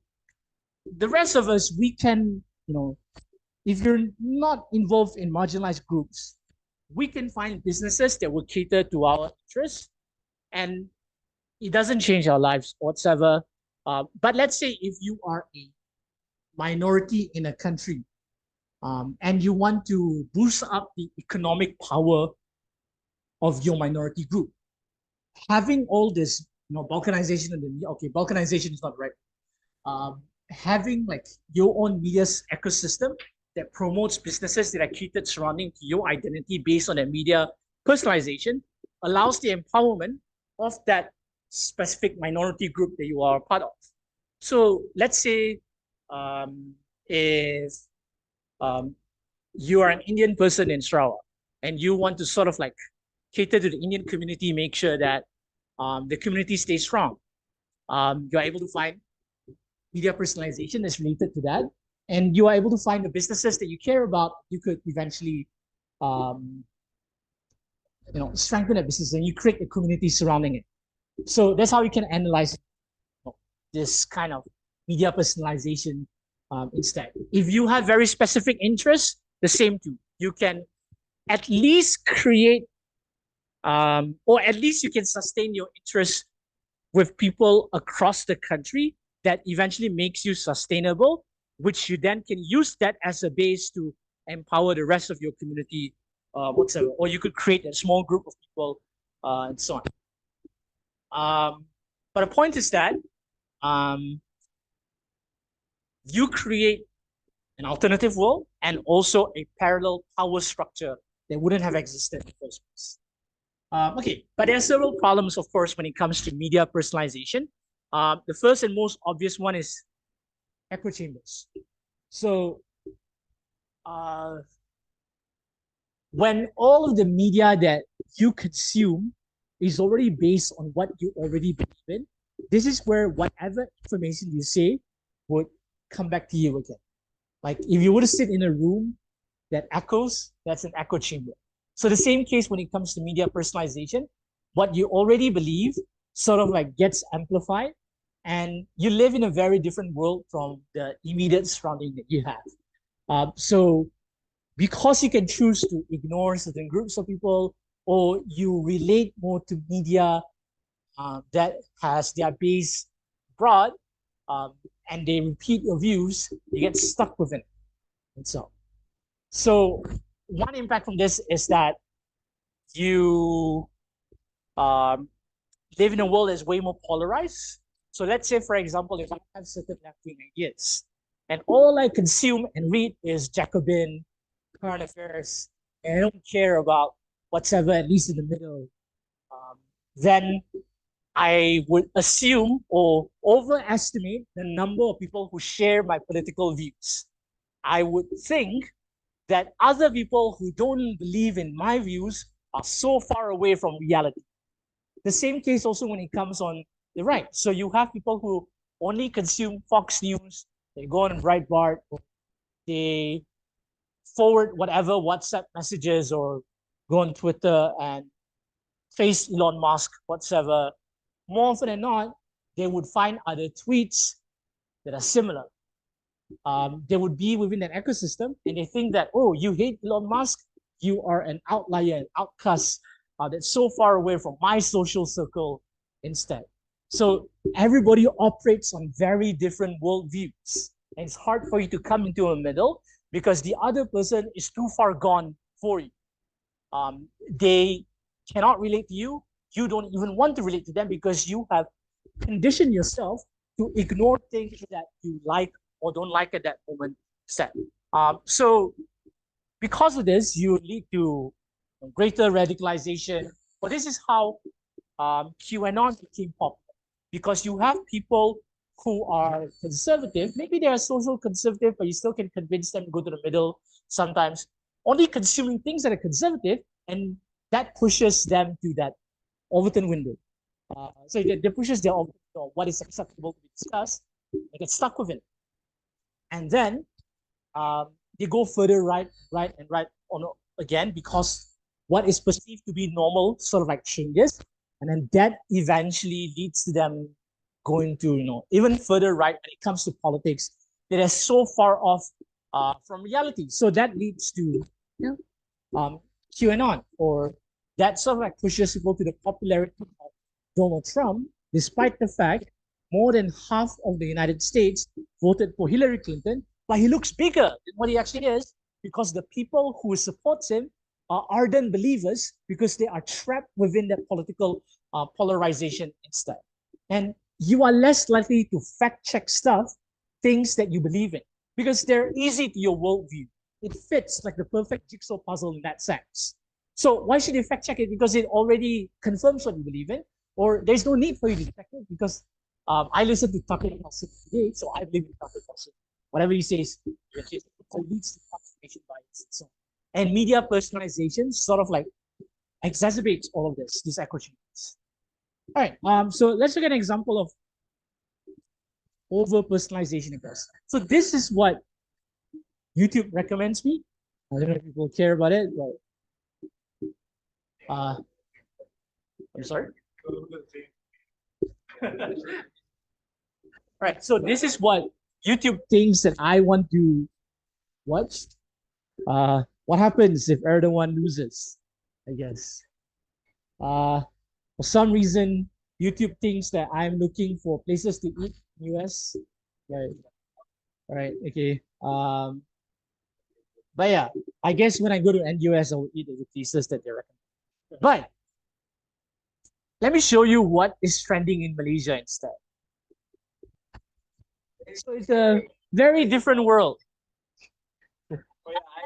the rest of us, we can, if you're not involved in marginalized groups, we can find businesses that will cater to our interests, and it doesn't change our lives whatsoever. But let's say if you are a minority in a country, and you want to boost up the economic power of your minority group, having all this, balkanization of the media, okay, balkanization is not right. Having like your own media ecosystem that promotes businesses that are catered surrounding to your identity based on that media personalization allows the empowerment of that specific minority group that you are a part of. So let's say if you are an Indian person in Sarawak and you want to sort of like cater to the Indian community, make sure that the community stays strong. You're able to find media personalization that's related to that, and you are able to find the businesses that you care about. You could eventually, strengthen that business, and you create a community surrounding it. So that's how you can analyze this kind of media personalization instead. If you have very specific interests, the same too. You can at least create, or at least you can sustain your interest with people across the country that eventually makes you sustainable, which you then can use that as a base to empower the rest of your community, whatsoever. Or you could create a small group of people, and so on. But the point is that you create an alternative world and also a parallel power structure that wouldn't have existed in the first place. Okay, but there are several problems, of course, when it comes to media personalization. The first and most obvious one is echo chambers. So when all of the media that you consume is already based on what you already believe in, this is where whatever information you say would come back to you again. Like if you were to sit in a room that echoes, that's an echo chamber. So the same case when it comes to media personalization, what you already believe sort of like gets amplified, and you live in a very different world from the immediate surrounding that you have. So because you can choose to ignore certain groups of people, or you relate more to media that has their base broad, and they repeat your views, you get stuck with it. And so one impact from this is that you live in a world that's way more polarized. So let's say, for example, if I have certain left-wing ideas, and all I consume and read is Jacobin, current affairs, and I don't care about whatever, at least in the middle, then I would assume or overestimate the number of people who share my political views. I would think that other people who don't believe in my views are so far away from reality. The same case also when it comes on the right. So you have people who only consume Fox News, they go on Breitbart, they forward whatever WhatsApp messages or go on Twitter and face Elon Musk, whatsoever. More often than not, they would find other tweets that are similar. They would be within an ecosystem and they think that, oh, you hate Elon Musk, you are an outlier, an outcast that's so far away from my social circle instead. So everybody operates on very different worldviews. And it's hard for you to come into a middle because the other person is too far gone for you. They cannot relate to you. You don't even want to relate to them because you have conditioned yourself to ignore things that you like or don't like at that moment. So because of this, you lead to greater radicalization. But this is how QAnon became popular because you have people who are conservative. Maybe they are social conservative, but you still can convince them to go to the middle sometimes, only consuming things that are conservative, and that pushes them to that Overton window. So that pushes their what is acceptable to be discussed. They get stuck with it, and then they go further right on again because what is perceived to be normal sort of like changes, and then that eventually leads to them going to even further right when it comes to politics that is so far off from reality. So that leads to QAnon, or that sort of like pushes people to the popularity of Donald Trump, despite the fact more than half of the United States voted for Hillary Clinton, but he looks bigger than what he actually is because the people who support him are ardent believers because they are trapped within that political polarization instead. And you are less likely to fact check stuff, things that you believe in, because they're easy to your worldview. It fits like the perfect jigsaw puzzle in that sense. So why should you fact check it? Because it already confirms what you believe in, or there's no need for you to check it because I listened to Tucker Carlson today, so I believe in Tucker Carlson. Whatever he says, it leads to confirmation bias. So, and media personalization sort of like exacerbates all of this, these echo chambers. All right, so let's look at an example of over personalization, I guess. So this is what YouTube recommends me. I don't know if people care about it, but I'm sorry. Right. So this is what YouTube thinks that I want to watch. What happens if Erdogan loses? I guess. For some reason, YouTube thinks that I'm looking for places to eat in US. Right. All right. Okay. But yeah, I guess when I go to NUS, I will eat at the places that they recommend. But let me show you what is trending in Malaysia instead. So it's a very different world.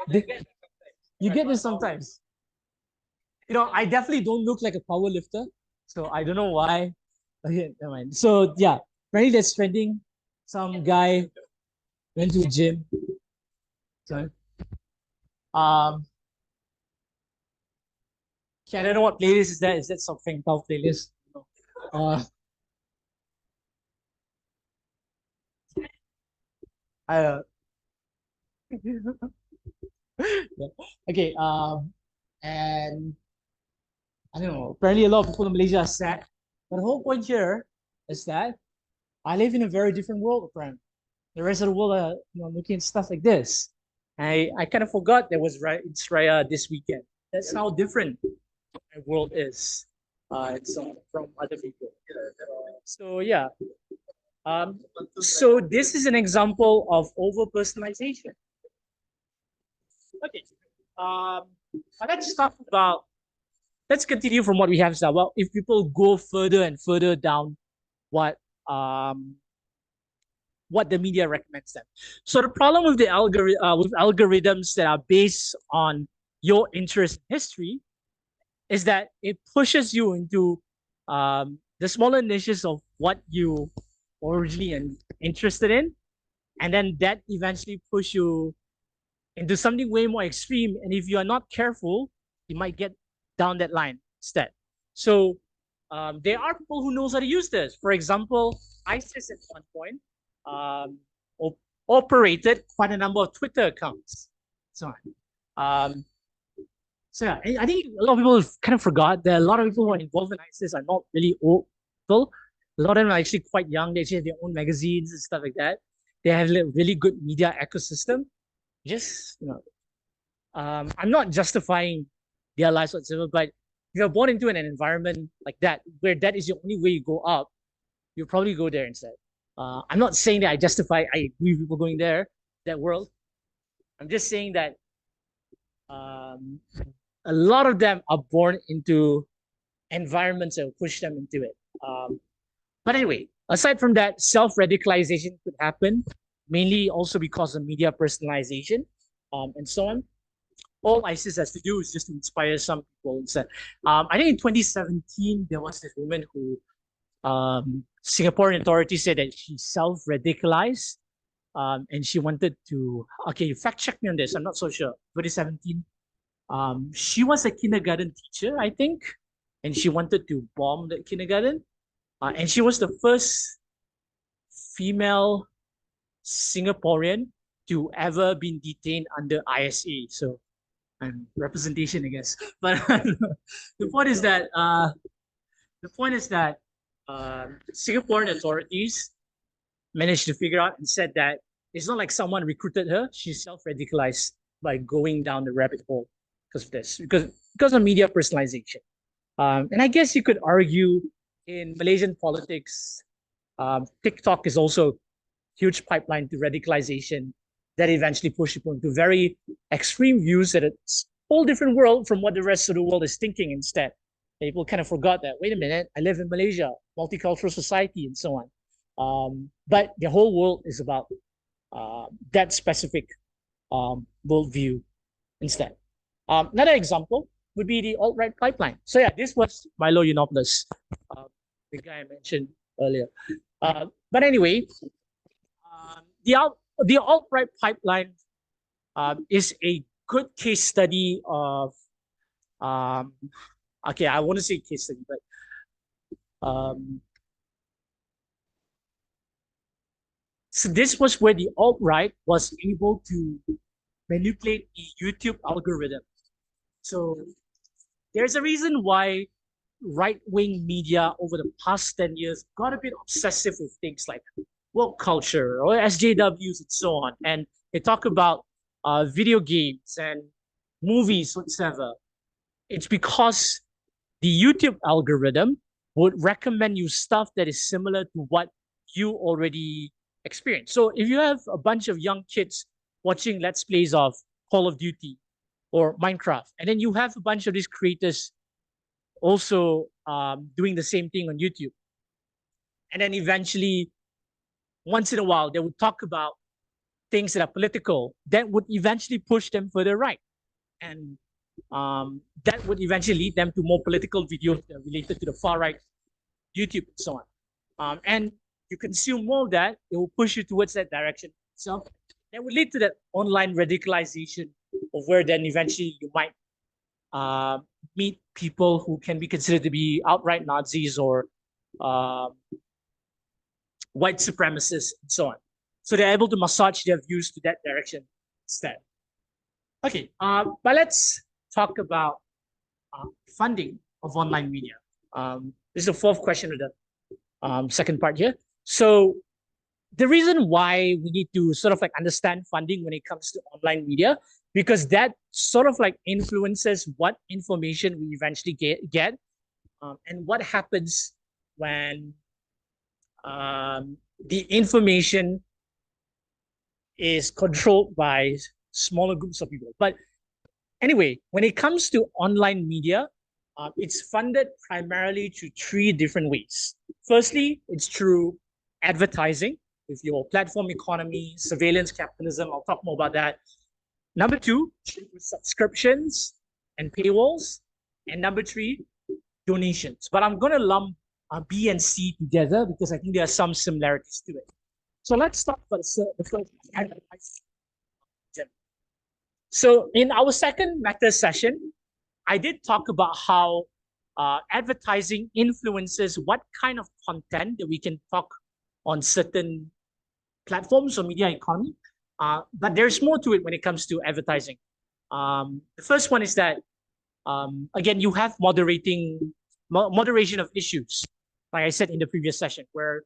You get this sometimes. I definitely don't look like a power lifter, so I don't know why. Okay, never mind. So yeah, apparently that's trending. Some guy went to a gym. So okay, I don't know what playlist is that. Is that some Feng Tao playlist? Uh, I yeah. Okay. And I don't know. Apparently, a lot of people in Malaysia are sad. But the whole point here is that I live in a very different world, apparently. The rest of the world are looking at stuff like this. I kind of forgot there was it's Raya this weekend. That's how different my world is. It's from other people. So yeah. So this is an example of over personalization. Okay. Um, let's talk about. Let's continue from what we have now. Well, if people go further and further down what what the media recommends them. So the problem with the with algorithms that are based on your interest in history is that it pushes you into the smaller niches of what you originally interested in, and then that eventually push you into something way more extreme. And if you are not careful, you might get down that line instead. So there are people who knows how to use this. For example, ISIS at one point um, operated quite a number of Twitter accounts. So, um, so yeah, I think a lot of people kind of forgot that a lot of people who are involved in ISIS are not really old people. A lot of them are actually quite young. They actually have their own magazines and stuff like that. They have a really good media ecosystem. Just I'm not justifying their lives whatsoever, but if you're born into an environment like that, where that is the only way you go up, you'll probably go there instead. I'm not saying that I agree with people going there, that world. I'm just saying that um, a lot of them are born into environments that will push them into it. But anyway, aside from that, self-radicalization could happen, mainly also because of media personalization and so on. All ISIS has to do is just to inspire some people instead. I think in 2017, there was this woman who Singaporean authorities said that she self-radicalized and she wanted to, okay, fact check me on this. I'm not so sure. 2017. She was a kindergarten teacher, I think, and she wanted to bomb the kindergarten. And she was the first female Singaporean to ever been detained under ISA. So, and representation, I guess. But the point is that Singaporean authorities managed to figure out and said that it's not like someone recruited her; she self-radicalized by going down the rabbit hole because of this, because of media personalization. And I guess you could argue in Malaysian politics, TikTok is also a huge pipeline to radicalization that eventually push people into very extreme views that it's a whole different world from what the rest of the world is thinking instead. People kind of forgot that, wait a minute, I live in Malaysia, multicultural society, and so on. But the whole world is about that specific worldview instead. Another example would be the alt-right pipeline. So yeah, this was Milo Yiannopoulos, the guy I mentioned earlier. But anyway, the alt-right pipeline is a good case study of, okay, I want to say case study, but so this was where the alt-right was able to manipulate the YouTube algorithm. So there's a reason why right-wing media over the past 10 years got a bit obsessive with things like woke culture or SJWs and so on. And they talk about video games and movies whatsoever. It's because the YouTube algorithm would recommend you stuff that is similar to what you already experienced. So if you have a bunch of young kids watching Let's Plays of Call of Duty or Minecraft, and then you have a bunch of these creators also doing the same thing on YouTube, and then eventually, once in a while, they would talk about things that are political, that would eventually push them further right. And that would eventually lead them to more political videos that are related to the far right, YouTube, and so on. And you consume more of that, it will push you towards that direction. So that would lead to that online radicalization of where then eventually you might meet people who can be considered to be outright Nazis or white supremacists and so on. So they're able to massage their views to that direction instead. Okay, but let's talk about funding of online media. This is the fourth question of the second part here. So the reason why we need to sort of like understand funding when it comes to online media, because that sort of like influences what information we eventually get and what happens when the information is controlled by smaller groups of people. But anyway, when it comes to online media, it's funded primarily through three different ways. Firstly, it's through advertising, with your platform economy, surveillance capitalism. I'll talk more about that. Number two, subscriptions and paywalls. And number three, donations. But I'm going to lump B and C together because I think there are some similarities to it. So let's start with the first advertising. So in our second meta session, I did talk about how advertising influences what kind of content that we can talk on certain platforms or media economy. But there's more to it when it comes to advertising. The first one is that, again, you have moderation of issues, like I said in the previous session, where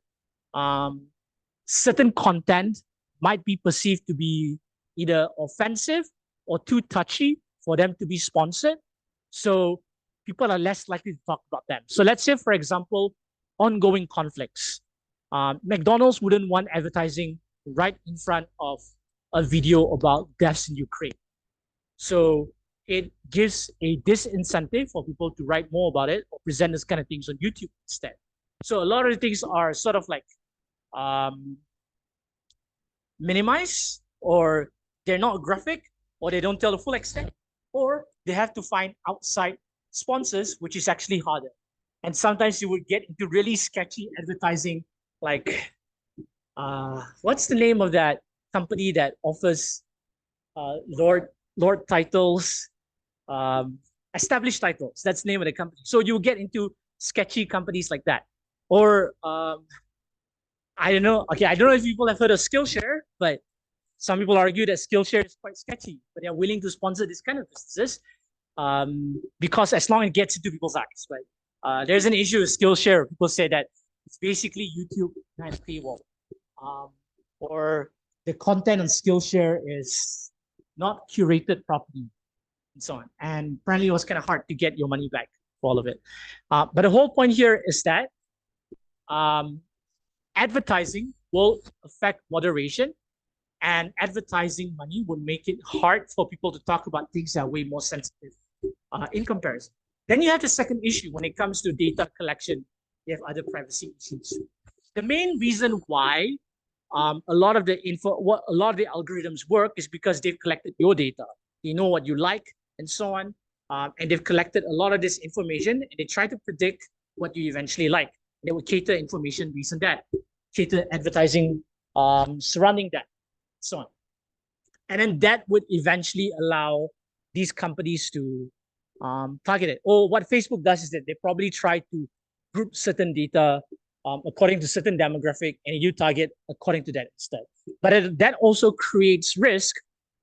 certain content might be perceived to be either offensive or too touchy for them to be sponsored. So people are less likely to talk about them. So let's say, for example, ongoing conflicts. McDonald's wouldn't want advertising right in front of a video about deaths in Ukraine. So it gives a disincentive for people to write more about it or present this kind of things on YouTube instead. So a lot of the things are sort of like minimized, or they're not graphic, or they don't tell the full extent, or they have to find outside sponsors, which is actually harder. And sometimes you would get into really sketchy advertising, like what's the name of that company that offers Lord titles, established titles? That's the name of the company. So you get into sketchy companies like that. Or I don't know. Okay, I don't know if people have heard of Skillshare, but some people argue that Skillshare is quite sketchy, but they're willing to sponsor this kind of businesses because as long as it gets into people's eyes. But there's an issue with Skillshare. People say that it's basically YouTube and paywall, or the content on Skillshare is not curated properly, and so on. And apparently, it was kind of hard to get your money back for all of it. But the whole point here is that advertising will affect moderation, and advertising money would make it hard for people to talk about things that are way more sensitive in comparison. Then you have the second issue when it comes to data collection. You have other privacy issues. The main reason why a lot of the algorithms work is because they've collected your data. They know what you like and so on, and they've collected a lot of this information, and they try to predict what you eventually like. They will cater information based on that, cater advertising surrounding that, so on. And then that would eventually allow these companies to target it. Or what Facebook does is that they probably try to group certain data according to certain demographic, and you target according to that instead. But that also creates risk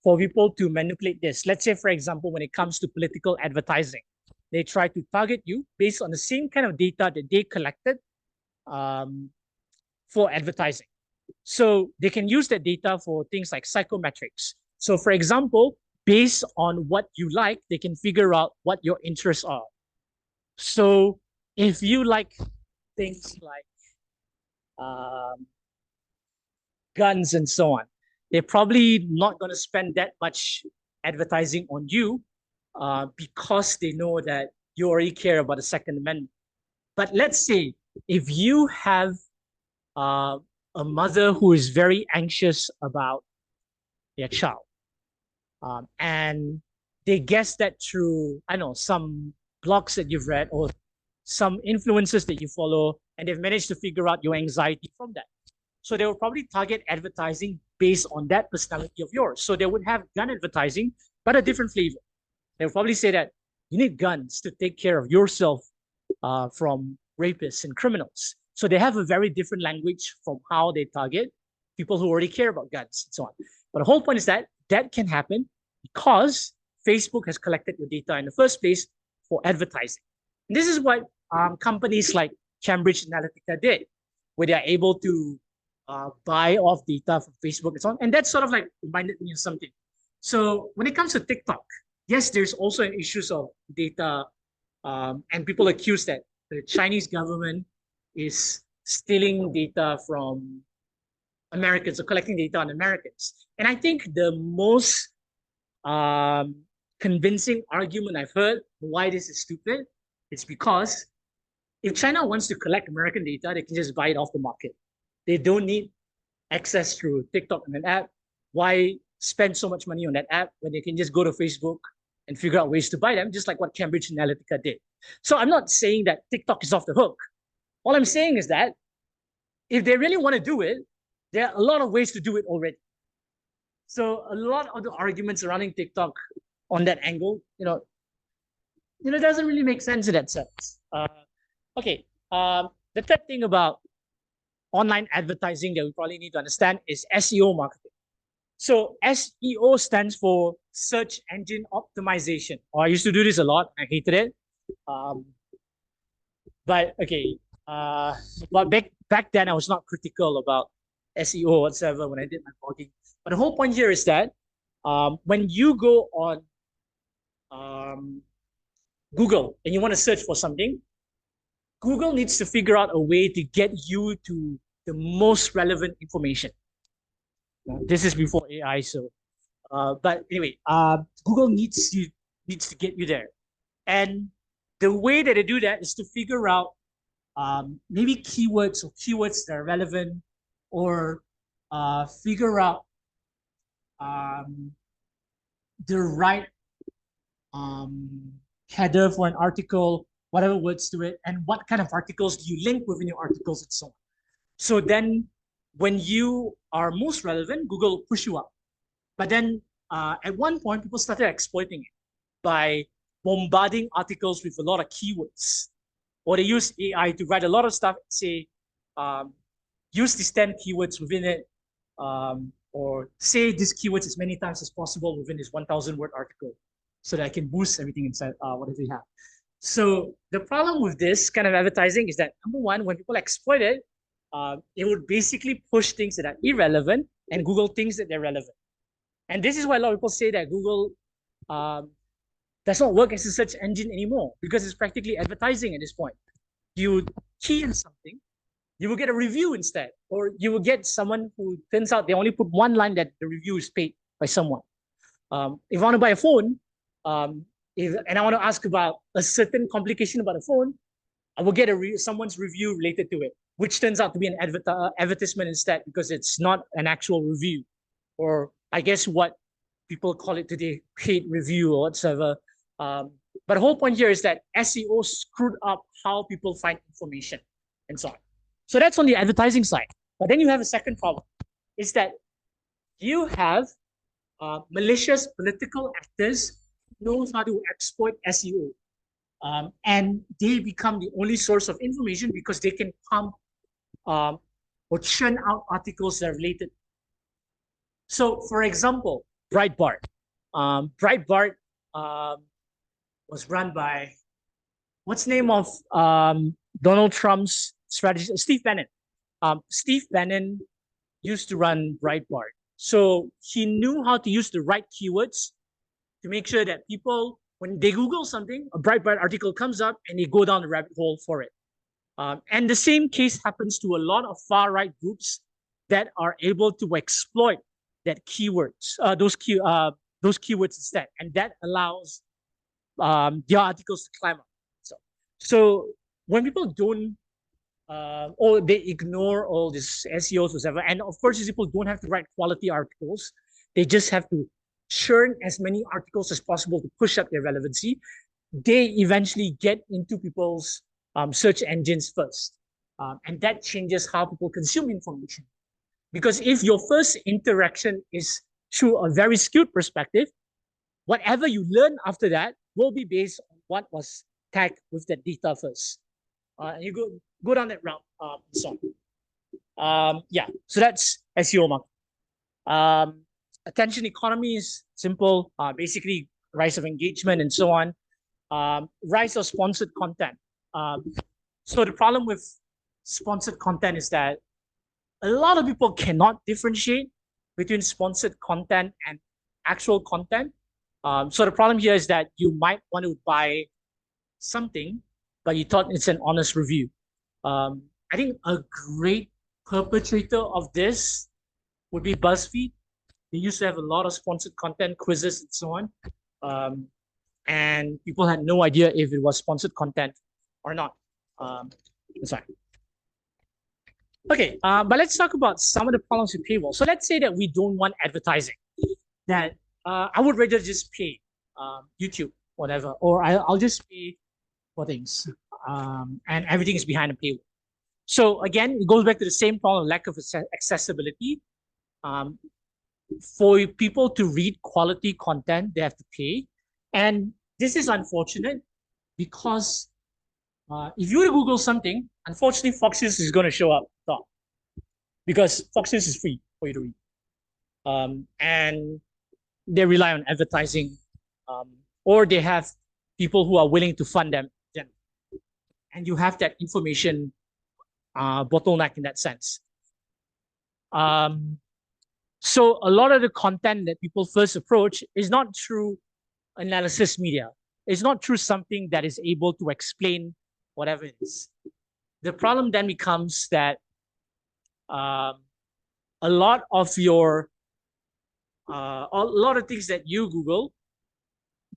for people to manipulate this. Let's say, for example, when it comes to political advertising, they try to target you based on the same kind of data that they collected for advertising. So they can use that data for things like psychometrics. So for example, based on what you like, they can figure out what your interests are. So if you like things like guns and so on, they're probably not going to spend that much advertising on you because they know that you already care about the Second Amendment. But let's say if you have a mother who is very anxious about their child, and they guess that through, I know, some blogs that you've read or some influencers that you follow, and they've managed to figure out your anxiety from that. So they will probably target advertising based on that personality of yours. So they would have gun advertising, but a different flavor. They'll probably say that you need guns to take care of yourself from rapists and criminals. So they have a very different language from how they target people who already care about guns and so on. But the whole point is that that can happen because Facebook has collected your data in the first place for advertising. And this is what companies like Cambridge Analytica did, where they are able to buy off data from Facebook and so on. And that sort of like reminded me of something. So when it comes to TikTok, yes, there's also an issue of data, and people accuse that the Chinese government is stealing data from Americans or collecting data on Americans. And I think the most convincing argument I've heard why this is stupid is because if China wants to collect American data, they can just buy it off the market. They don't need access through TikTok and an app. Why spend so much money on that app when they can just go to Facebook and figure out ways to buy them, just like what Cambridge Analytica did? So I'm not saying that TikTok is off the hook. All I'm saying is that if they really want to do it, there are a lot of ways to do it already. So a lot of the arguments surrounding TikTok on that angle, doesn't really make sense in that sense. Okay. The third thing about online advertising that we probably need to understand is SEO marketing. So SEO stands for search engine optimization. I used to do this a lot. I hated it. But okay. But back then I was not critical about SEO whatsoever when I did my blogging. But the whole point here is that when you go on Google and you want to search for something, Google needs to figure out a way to get you to the most relevant information. This is before AI, so but anyway, Google needs to get you there, and the way that they do that is to figure out maybe keywords that are relevant, or figure out the right header for an article, whatever words to it, and what kind of articles do you link within your articles and so on. So then when you are most relevant, Google will push you up. But then at one point, people started exploiting it by bombarding articles with a lot of keywords. Or they use AI to write a lot of stuff, say, use these 10 keywords within it, or say these keywords as many times as possible within this 1,000-word article, so that I can boost everything inside whatever we have. So the problem with this kind of advertising is that, number one, when people exploit it, it would basically push things that are irrelevant, and Google thinks that they're relevant. And this is why a lot of people say that Google does not work as a search engine anymore, because it's practically advertising at this point. You key in something, you will get a review instead, or you will get someone who turns out they only put one line that the review is paid by someone. If I want to buy a phone, and I want to ask about a certain complication about a phone, I will get someone's review related to it, which turns out to be an advertisement instead, because it's not an actual review, or I guess what people call it today, paid review or whatever. But the whole point here is that SEO screwed up how people find information and so on. So that's on the advertising side. But then you have a second problem, is that you have malicious political actors who knows how to exploit SEO. And they become the only source of information because they can pump or churn out articles that are related. So, for example, Breitbart. Breitbart was run by, what's the name of Donald Trump's strategist? Steve Bannon. Steve Bannon used to run Breitbart. So he knew how to use the right keywords to make sure that people, when they Google something, a Breitbart article comes up and they go down the rabbit hole for it. And the same case happens to a lot of far-right groups that are able to exploit that keywords, those keywords instead, and that allows their articles to climb up. So when people don't, or they ignore all this SEOs or whatever, and of course these people don't have to write quality articles, they just have to churn as many articles as possible to push up their relevancy. They eventually get into people's search engines first, and that changes how people consume information. Because if your first interaction is through a very skewed perspective, whatever you learn after that will be based on what was tagged with that data first. And you go down that route, so yeah, so that's SEO marketing. Attention economy is simple, basically rise of engagement and so on. Rise of sponsored content. So the problem with sponsored content is that a lot of people cannot differentiate between sponsored content and actual content. So the problem here is that you might want to buy something, but you thought it's an honest review. I think a great perpetrator of this would be BuzzFeed. They used to have a lot of sponsored content, quizzes, and so on. And people had no idea if it was sponsored content or not. Sorry. Okay, but let's talk about some of the problems with paywall. So let's say that we don't want advertising. That I would rather just pay YouTube, whatever, or I'll just pay for things, and everything is behind a paywall. So again, it goes back to the same problem: lack of accessibility. Um, for people to read quality content, they have to pay, and this is unfortunate because if you were to Google something, unfortunately, Fox News is going to show up top because Fox News is free for you to read. And they rely on advertising, um, or they have people who are willing to fund them. And you have that information bottleneck in that sense. So a lot of the content that people first approach is not through analysis media. It's not through something that is able to explain whatever it is. The problem then becomes that a lot of things that you Google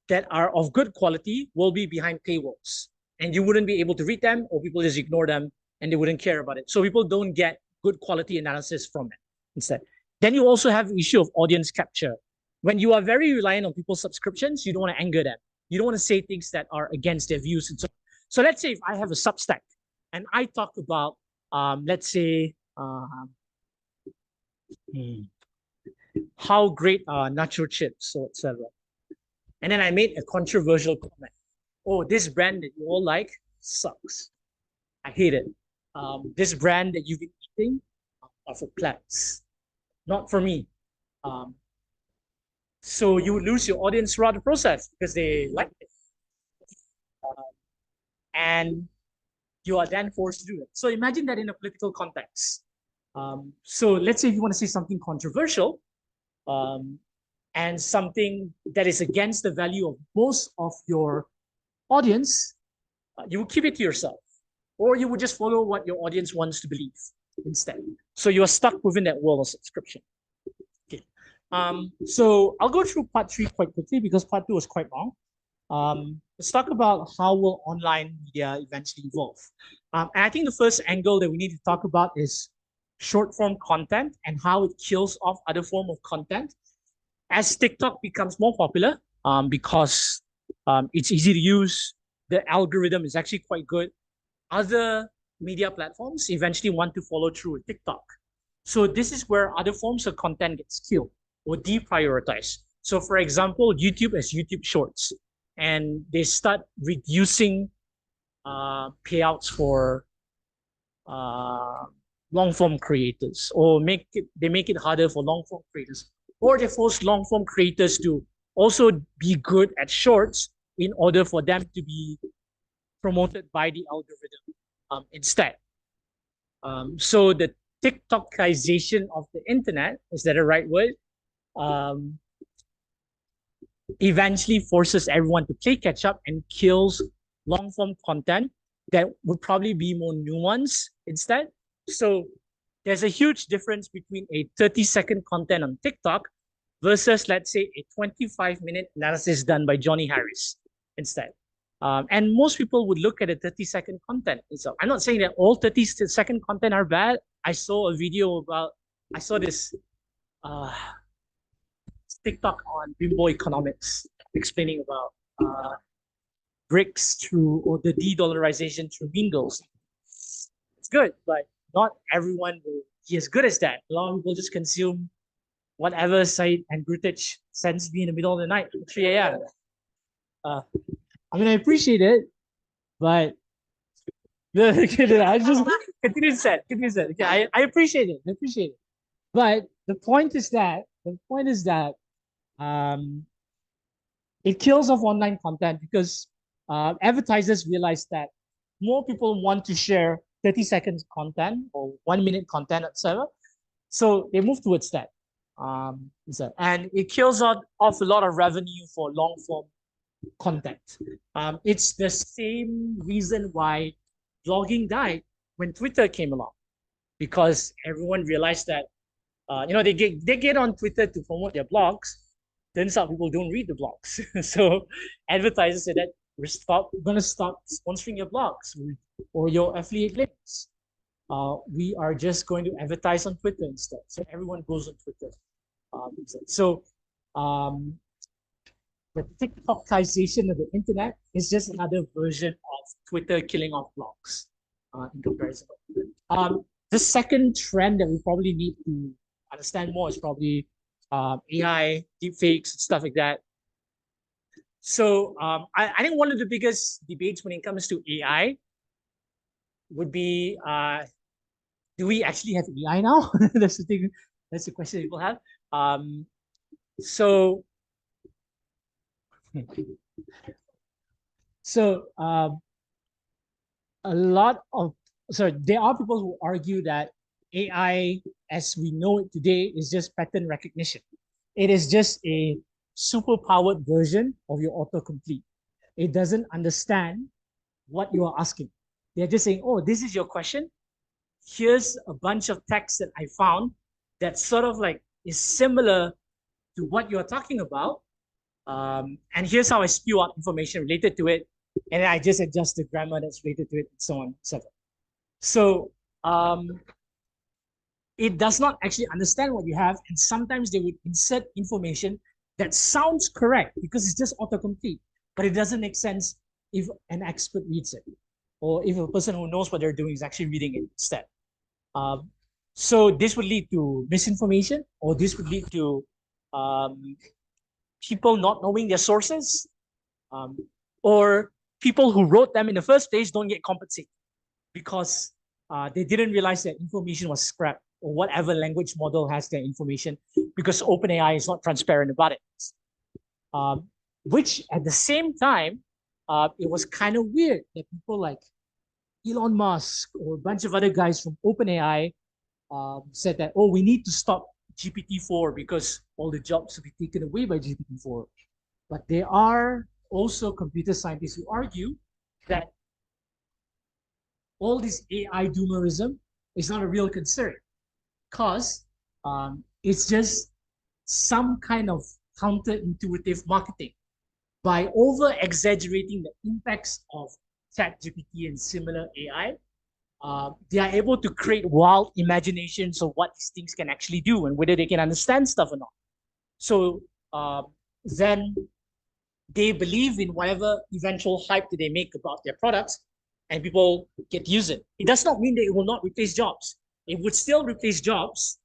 that are of good quality will be behind paywalls, and you wouldn't be able to read them, or people just ignore them and they wouldn't care about it. So people don't get good quality analysis from it instead. Then you also have the issue of audience capture. When you are very reliant on people's subscriptions, you don't want to anger them. You don't want to say things that are against their views. And so let's say if I have a Substack and I talk about, let's say, how great are nacho chips or etc. And then I made a controversial comment. Oh, this brand that you all like sucks. I hate it. This brand that you've been eating are for plebs, not for me. So you would lose your audience throughout the process because they like it. And you are then forced to do it. So imagine that in a political context. So let's say if you want to say something controversial, and something that is against the value of most of your audience, you will keep it to yourself, or you would just follow what your audience wants to believe instead. So you are stuck within that world of subscription. Okay. So I'll go through part 3 quite quickly because part 2 was quite long. Let's talk about how will online media eventually evolve. And I think the first angle that we need to talk about is short form content and how it kills off other form of content as TikTok becomes more popular, because it's easy to use. The algorithm is actually quite good. Other media platforms eventually want to follow through with TikTok. So this is where other forms of content gets killed or deprioritized. So for example, YouTube has YouTube Shorts, and they start reducing payouts for long form creators, or they make it harder for long form creators, or they force long form creators to also be good at shorts in order for them to be promoted by the algorithm instead. So the TikTokization of the internet, is that a right word? Eventually forces everyone to play catch up and kills long form content that would probably be more nuanced instead. So there's a huge difference between a 30-second content on TikTok versus, let's say, a 25-minute analysis done by Johnny Harris instead. And most people would look at a 30-second content. So I'm not saying that all 30-second content are bad. I saw this TikTok on Bimbo Economics explaining about BRICS through, or the de-dollarization through Windows. It's good, but not everyone will be as good as that. A lot of people just consume whatever Said and Grutich sends me in the middle of the night at 3 a.m. I mean, I appreciate it, but I just continue to say. Okay, I appreciate it. But the point is that it kills off online content because advertisers realize that more people want to share 30 seconds content or 1 minute content, etc. So they move towards that. And it kills off a lot of revenue for long form content. It's the same reason why blogging died when Twitter came along, because everyone realized that they get on Twitter to promote their blogs. Turns out people don't read the blogs. So advertisers said that we're going to stop sponsoring your blogs or your affiliate links. we are just going to advertise on Twitter instead. So everyone goes on Twitter. So um, the TikTokization of the internet is just another version of Twitter killing off blogs in comparison. The second trend that we probably need to understand more is probably AI, deepfakes, stuff like that. So I think one of the biggest debates when it comes to AI would be, do we actually have AI now? That's the thing. That's the question people have. So so a lot of there are people who argue that AI as we know it today is just pattern recognition. It is just a super powered version of your autocomplete. It doesn't understand what you are asking. They're just saying, oh, this is your question. Here's a bunch of text that I found that sort of like is similar to what you're talking about. And here's how I spew out information related to it. And then I just adjust the grammar that's related to it, and so on and so forth. So it does not actually understand what you have. And sometimes they would insert information that sounds correct because it's just autocomplete, but it doesn't make sense if an expert reads it or if a person who knows what they're doing is actually reading it instead. So this would lead to misinformation, or this would lead to people not knowing their sources, or people who wrote them in the first place don't get compensated because they didn't realize that information was scrapped or whatever language model has their information because OpenAI is not transparent about it. Which at the same time, it was kind of weird that people like Elon Musk or a bunch of other guys from OpenAI said that, oh, we need to stop GPT-4 because all the jobs will be taken away by GPT-4. But there are also computer scientists who argue that all this AI doomerism is not a real concern because it's just some kind of counterintuitive marketing. By over exaggerating the impacts of ChatGPT and similar AI, they are able to create wild imaginations of what these things can actually do and whether they can understand stuff or not. So then they believe in whatever eventual hype that they make about their products, and people get to use it. It does not mean that it will not replace jobs. It would still replace jobs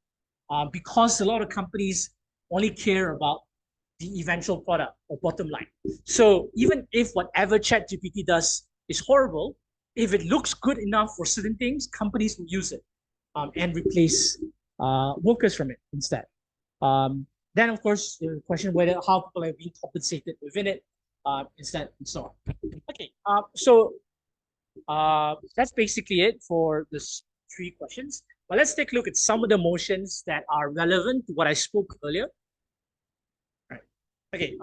because a lot of companies only care about the eventual product or bottom line. So even if whatever ChatGPT does is horrible, if it looks good enough for certain things, companies will use it and replace workers from it instead. Then, of course, the question whether how people are being compensated within it instead, and so on. Okay, so that's basically it for the three questions. But let's take a look at some of the motions that are relevant to what I spoke earlier. All right. Okay.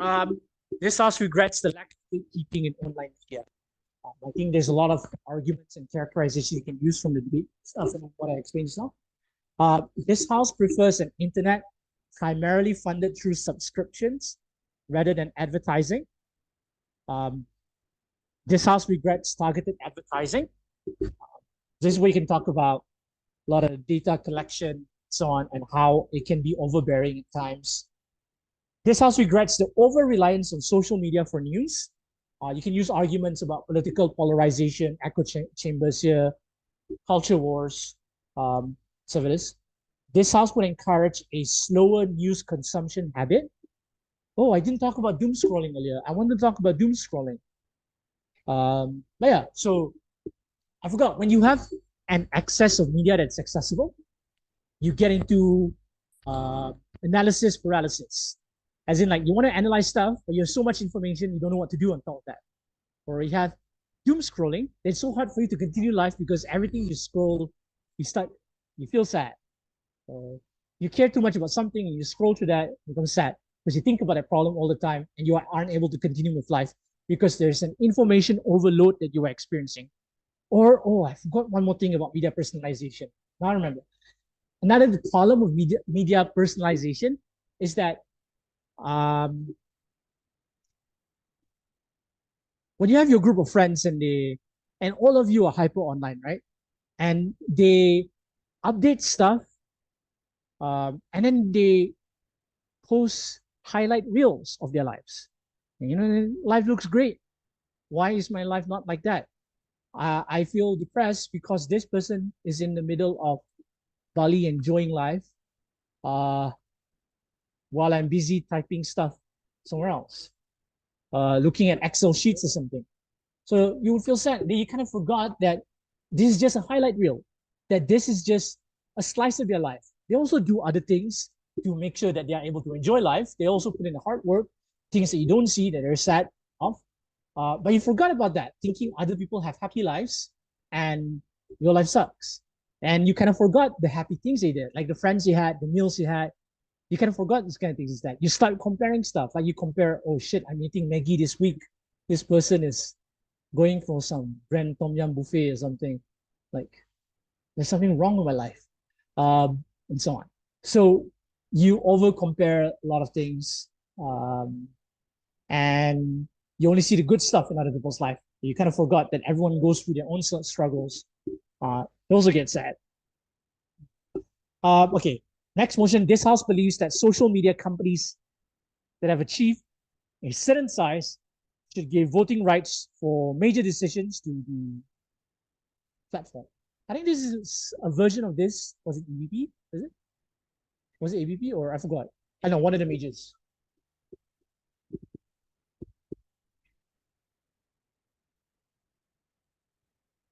This house regrets the lack of gatekeeping in online media. I think there's a lot of arguments and characterization you can use from the debate stuff and what I explained just now. This house prefers an internet primarily funded through subscriptions rather than advertising. This house regrets targeted advertising. This is where you can talk about a lot of data collection, so on, and how it can be overbearing at times. This house regrets the over-reliance on social media for news. You can use arguments about political polarization, echo chambers here, culture wars, so it is. This house would encourage a slower news consumption habit. Oh, I didn't talk about doom scrolling earlier. I wanted to talk about doom scrolling. But yeah, so I forgot, when you have an access of media that's accessible, you get into analysis paralysis. As in, like, you want to analyze stuff, but you have so much information, you don't know what to do on top of that. Or you have doom scrolling. It's so hard for you to continue life because everything you scroll, you feel sad. Or you care too much about something and you scroll through that, you become sad because you think about that problem all the time and you aren't able to continue with life because there's an information overload that you are experiencing. Or, oh, I forgot one more thing about media personalization. Now I remember. Another problem of media personalization is that when you have your group of friends and all of you are hyper online, right? and they update stuff, and then they post highlight reels of their lives. And, life looks great. Why is my life not like that? I feel depressed because this person is in the middle of Bali enjoying life, uh, while I'm busy typing stuff somewhere else, looking at Excel sheets or something. So you would feel sad that you kind of forgot that this is just a highlight reel, that this is just a slice of their life. They also do other things to make sure that they are able to enjoy life. They also put in the hard work, things that you don't see that they're sad of. But you forgot about that, thinking other people have happy lives and your life sucks. And you kind of forgot the happy things they did, like the friends you had, the meals you had. You kind of forgot this kind of things. Is that you start comparing stuff. Like you compare, oh shit, I'm eating Maggie this week. This person is going for some grand tom yum buffet or something. Like there's something wrong with my life, and so on. So you over compare a lot of things, and you only see the good stuff in other people's life. You kind of forgot that everyone goes through their own struggles. They also get sad. Okay, next motion. This house believes that social media companies that have achieved a certain size should give voting rights for major decisions to the platform. I think this is a version of this. Was it EVP? Is it? Was it ABP or I forgot? I know one of the majors.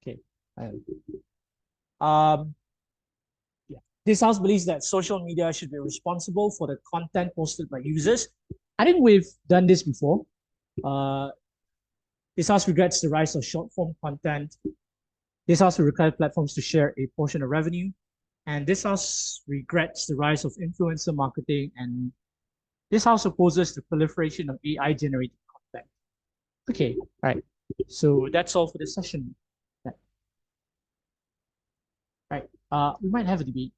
Okay. Um, yeah. This house believes that social media should be responsible for the content posted by users. I think we've done this before. Uh, this house regrets the rise of short form content. This house will require platforms to share a portion of revenue. And this house regrets the rise of influencer marketing. And this house opposes the proliferation of AI generated content. Okay, all right. So that's all for this session. Right. We might have a debate.